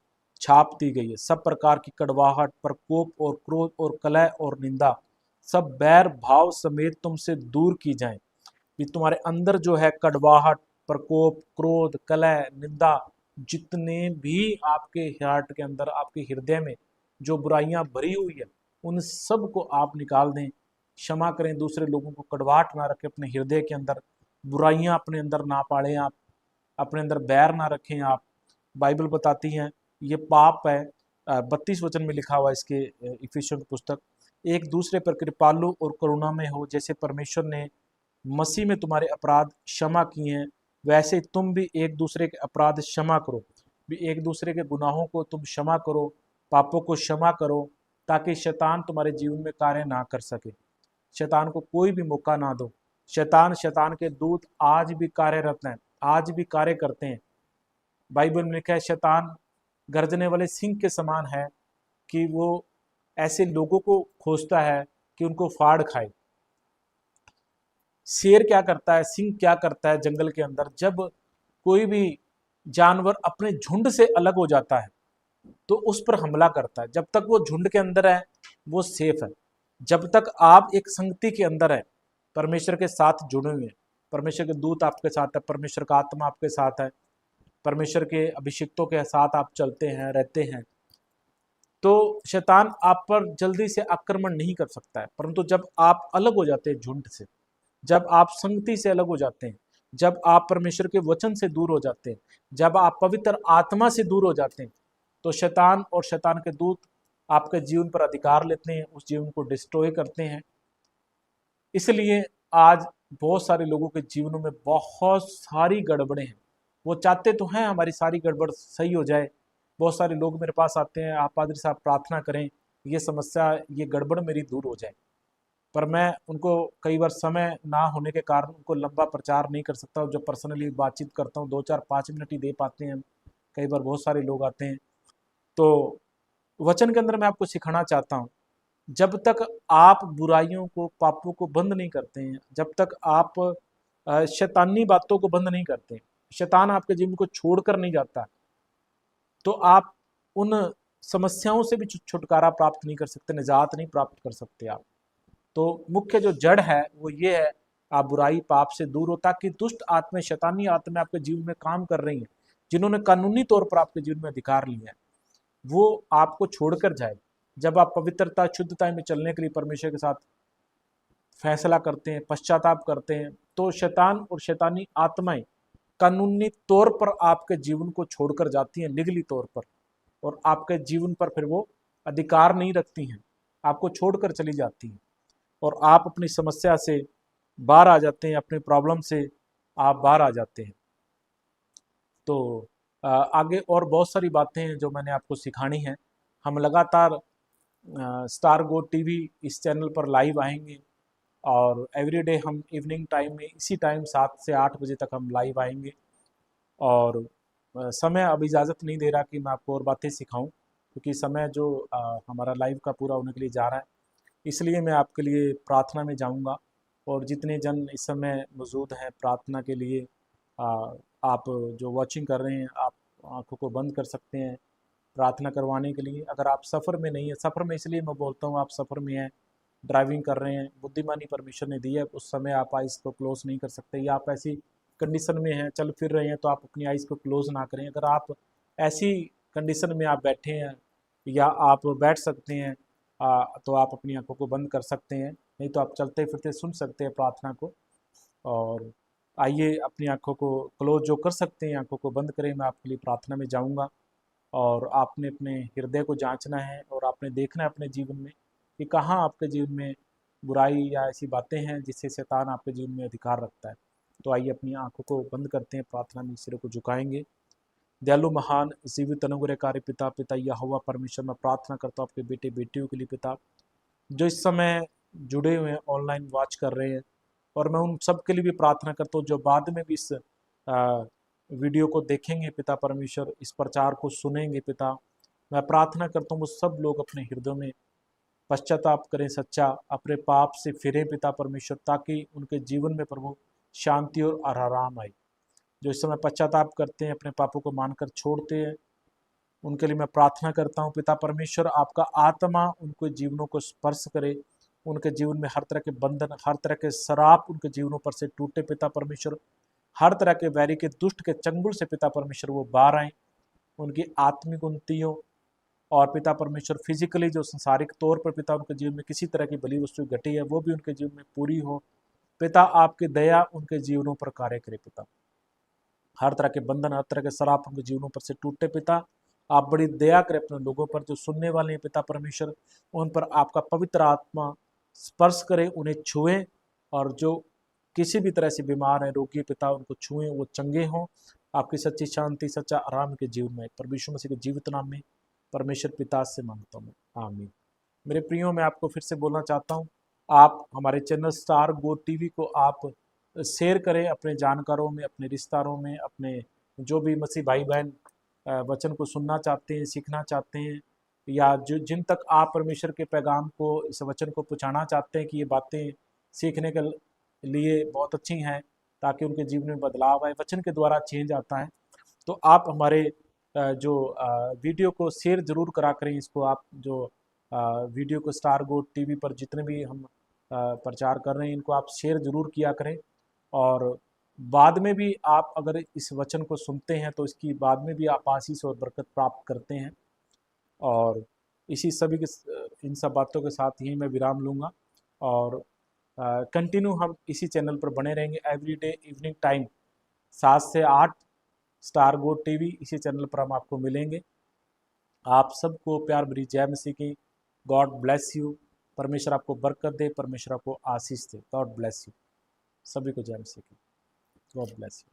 छाप दी गई है। सब प्रकार की कड़वाहट, प्रकोप और क्रोध और कलह और निंदा, सब बैर भाव समेत तुमसे दूर की जाए। कि तुम्हारे अंदर जो है कड़वाहट, प्रकोप, क्रोध, कलह, निंदा, जितने भी आपके हार्ट के अंदर, आपके हृदय में जो बुराइयां भरी हुई है, उन सब को आप निकाल दें। क्षमा करें, दूसरे लोगों को कड़वाहट ना रखें अपने हृदय के अंदर, बुराइयां अपने अंदर ना पालें आप, अपने अंदर बैर ना रखें आप। बाइबल बताती है ये पाप है। 32 वचन में लिखा हुआ है इसके, इफिसियों की पुस्तक, एक दूसरे पर कृपालु और करुणामय हो, जैसे परमेश्वर ने मसीह में तुम्हारे अपराध क्षमा किए हैं, वैसे तुम भी एक दूसरे के अपराध क्षमा करो। भी एक दूसरे के गुनाहों को तुम क्षमा करो, पापों को क्षमा करो, ताकि शैतान तुम्हारे जीवन में कार्य ना कर सके, शैतान को कोई भी मौका ना दो। शैतान के दूत आज भी कार्यरत हैं, आज भी कार्य करते हैं। बाइबल में लिखा है, शैतान गर्जने वाले सिंह के समान है, कि वो ऐसे लोगों को खोजता है कि उनको फाड़ खाए। शेर क्या करता है, सिंह क्या करता है जंगल के अंदर, जब कोई भी जानवर अपने झुंड से अलग हो जाता है तो उस पर हमला करता है। जब तक वो झुंड के अंदर है वो सेफ है। जब तक आप एक संगति के अंदर है, परमेश्वर के साथ जुड़े हुए हैं, परमेश्वर के दूत आपके साथ है, परमेश्वर का आत्मा आपके साथ है, परमेश्वर के अभिषिक्तों के साथ आप चलते हैं, रहते हैं, तो शैतान आप पर जल्दी से आक्रमण नहीं कर सकता है। परंतु जब आप अलग हो जाते हैं झुंड से, जब आप संगति से अलग हो जाते हैं, जब आप परमेश्वर के वचन से दूर हो जाते हैं, जब आप पवित्र आत्मा से दूर हो जाते हैं, तो शैतान और शैतान के दूत आपके जीवन पर अधिकार लेते हैं, उस जीवन को डिस्ट्रॉय करते हैं। इसलिए आज बहुत सारे लोगों के जीवनों में बहुत सारी गड़बड़ें हैं। वो चाहते तो हैं हमारी सारी गड़बड़ सही हो जाए। बहुत सारे लोग मेरे पास आते हैं, आप पादरी साहब प्रार्थना करें, ये समस्या, ये गड़बड़ मेरी दूर हो जाए। पर मैं उनको कई बार समय ना होने के कारण उनको लंबा प्रचार नहीं कर सकता। जब पर्सनली बातचीत करता हूँ 2 4 5 मिनट ही दे पाते हैं। कई बार बहुत सारे लोग आते हैं। तो वचन के अंदर मैं आपको सिखाना चाहता हूँ, जब तक आप बुराइयों को, पापों को बंद नहीं करते हैं, जब तक आप शैतानी बातों को बंद नहीं करते, शैतान आपके जीवन को छोड़कर नहीं जाता, तो आप उन समस्याओं से भी छुटकारा प्राप्त नहीं कर सकते, निजात नहीं प्राप्त कर सकते आप। तो मुख्य जो जड़ है वो ये है, आप बुराई पाप से दूर हो, ताकि दुष्ट आत्माएं, शैतानी आत्माएं आपके जीवन में काम कर रही हैं, जिन्होंने कानूनी तौर पर आपके जीवन में अधिकार लिया है, वो आपको छोड़कर जाए। जब आप पवित्रता, शुद्धता में चलने के लिए परमेश्वर के साथ फैसला करते हैं, पश्चाताप करते हैं, तो शैतान और शैतानी आत्माएं कानूनी तौर पर आपके जीवन को छोड़कर जाती हैं, लीगली तौर पर, और आपके जीवन पर फिर वो अधिकार नहीं रखती हैं, आपको छोड़कर चली जाती हैं, और आप अपनी समस्या से बाहर आ जाते हैं, अपनी प्रॉब्लम से आप बाहर आ जाते हैं। तो आगे और बहुत सारी बातें हैं जो मैंने आपको सिखानी है। हम लगातार स्टार गो टीवी इस चैनल पर लाइव आएंगे, और एवरीडे हम इवनिंग टाइम में इसी टाइम 7 से 8 बजे तक हम लाइव आएंगे। और समय अब इजाज़त नहीं दे रहा कि मैं आपको और बातें सिखाऊं, क्योंकि समय जो हमारा लाइव का पूरा होने के लिए जा रहा है। इसलिए मैं आपके लिए प्रार्थना में जाऊंगा, और जितने जन इस समय मौजूद हैं प्रार्थना के लिए, आ, आप जो वॉचिंग कर रहे हैं, आप आंखों को बंद कर सकते हैं प्रार्थना करवाने के लिए। अगर आप सफ़र में नहीं है, सफ़र में इसलिए मैं बोलता हूँ, आप सफ़र में हैं, ड्राइविंग कर रहे हैं, बुद्धिमानी परमेश्वर ने दी है, उस समय आप आइज़ को क्लोज़ नहीं कर सकते, या आप ऐसी कंडीशन में हैं, चल फिर रहे हैं, तो आप अपनी आइज़ को क्लोज़ ना करें। अगर आप ऐसी कंडीशन में आप बैठे हैं या आप बैठ सकते हैं, तो आप अपनी आंखों को बंद कर सकते हैं, नहीं तो आप चलते फिरते सुन सकते हैं प्रार्थना को। और आइए अपनी आंखों को क्लोज जो कर सकते हैं, आंखों को बंद करें, मैं आपके लिए प्रार्थना में जाऊंगा। और आपने अपने हृदय को जांचना है, और आपने देखना है अपने जीवन में कि कहाँ आपके जीवन में बुराई या ऐसी बातें हैं जिससे शैतान आपके जीवन में अधिकार रखता है। तो आइए अपनी आंखों को बंद करते हैं, प्रार्थना में सिर को झुकाएंगे। दयालु महान जीवित अनुग्रहकारी पिता, पिता यहोवा परमेश्वर, मैं प्रार्थना करता हूँ आपके बेटे बेटियों के लिए पिता, जो इस समय जुड़े हुए हैं, ऑनलाइन वॉच कर रहे हैं। और मैं उन सब के लिए भी प्रार्थना करता हूँ जो बाद में भी इस वीडियो को देखेंगे पिता परमेश्वर, इस प्रचार को सुनेंगे पिता। मैं प्रार्थना करता हूँ वो सब लोग अपने हृदय में पश्चाताप करें सच्चा, अपने पाप से फिरें पिता परमेश्वर, ताकि उनके जीवन में प्रभु शांति और आराम आए। जो इस समय पश्चाताप करते हैं, अपने पापों को मानकर छोड़ते हैं, उनके लिए मैं प्रार्थना करता हूँ पिता परमेश्वर, आपका आत्मा उनके जीवनों को स्पर्श करे, उनके जीवन में हर तरह के बंधन, हर तरह के शराब उनके जीवनों पर से टूटे पिता परमेश्वर। हर तरह के वैरी के दुष्ट के चंगुल से पिता परमेश्वर वो बाहर आए, उनकी आत्मिक उन्नतियों, और पिता परमेश्वर फिजिकली जो संसारिक तौर पर पिता उनके जीवन में किसी तरह की बली वस्तु घटी है वो भी उनके जीवन में पूरी हो। पिता आपकी दया उनके जीवनों पर कार्य करे पिता, हर तरह के बंधन, हर तरह के शराब उनके जीवनों पर से टूटे पिता। आप बड़ी दया करें अपने लोगों पर जो सुनने वाले हैं पिता परमेश्वर, उन पर आपका पवित्र आत्मा स्पर्श करे, उन्हें छुए, और जो किसी भी तरह से बीमार है, रोगी पिता, उनको छुएं, वो चंगे हों। आपकी सच्ची शांति, सच्चा आराम के जीवन में परमेश्वर मसीह के जीवित नाम में परमेश्वर पिता से मांगता हूँ, आमीन। मेरे प्रियो, मैं आपको फिर से बोलना चाहता हूँ, आप हमारे चैनल स्टार गो टीवी को आप शेयर करें अपने जानकारों में, अपने रिश्तेदारों में, अपने जो भी मसीह भाई बहन वचन को सुनना चाहते हैं, सीखना चाहते हैं, या जो जिन तक आप परमेश्वर के पैगाम को, इस वचन को पहुँचाना चाहते हैं कि ये बातें सीखने के लिए बहुत अच्छी हैं, ताकि उनके जीवन में बदलाव आए, वचन के द्वारा चेंज आता है। तो आप हमारे जो वीडियो को शेयर ज़रूर करा करें। इसको आप जो वीडियो को स्टार गो टीवी पर जितने भी हम प्रचार कर रहे हैं, इनको आप शेयर ज़रूर किया करें। और बाद में भी आप अगर इस वचन को सुनते हैं तो इसकी बाद में भी आप आशीष और बरकत प्राप्त करते हैं। और इसी सभी के इन सब बातों के साथ ही मैं विराम लूँगा, और कंटिन्यू हम इसी चैनल पर बने रहेंगे। एवरीडे इवनिंग टाइम 7 से 8 स्टार गो टीवी, इसी चैनल पर हम आपको मिलेंगे। आप सबको प्यार भरी जय मसीह की। God bless you. परमेश्वर आपको बरकत दे, परमेश्वर आपको आशीष दे। God bless you. सभी को जय मसीह की। God bless you.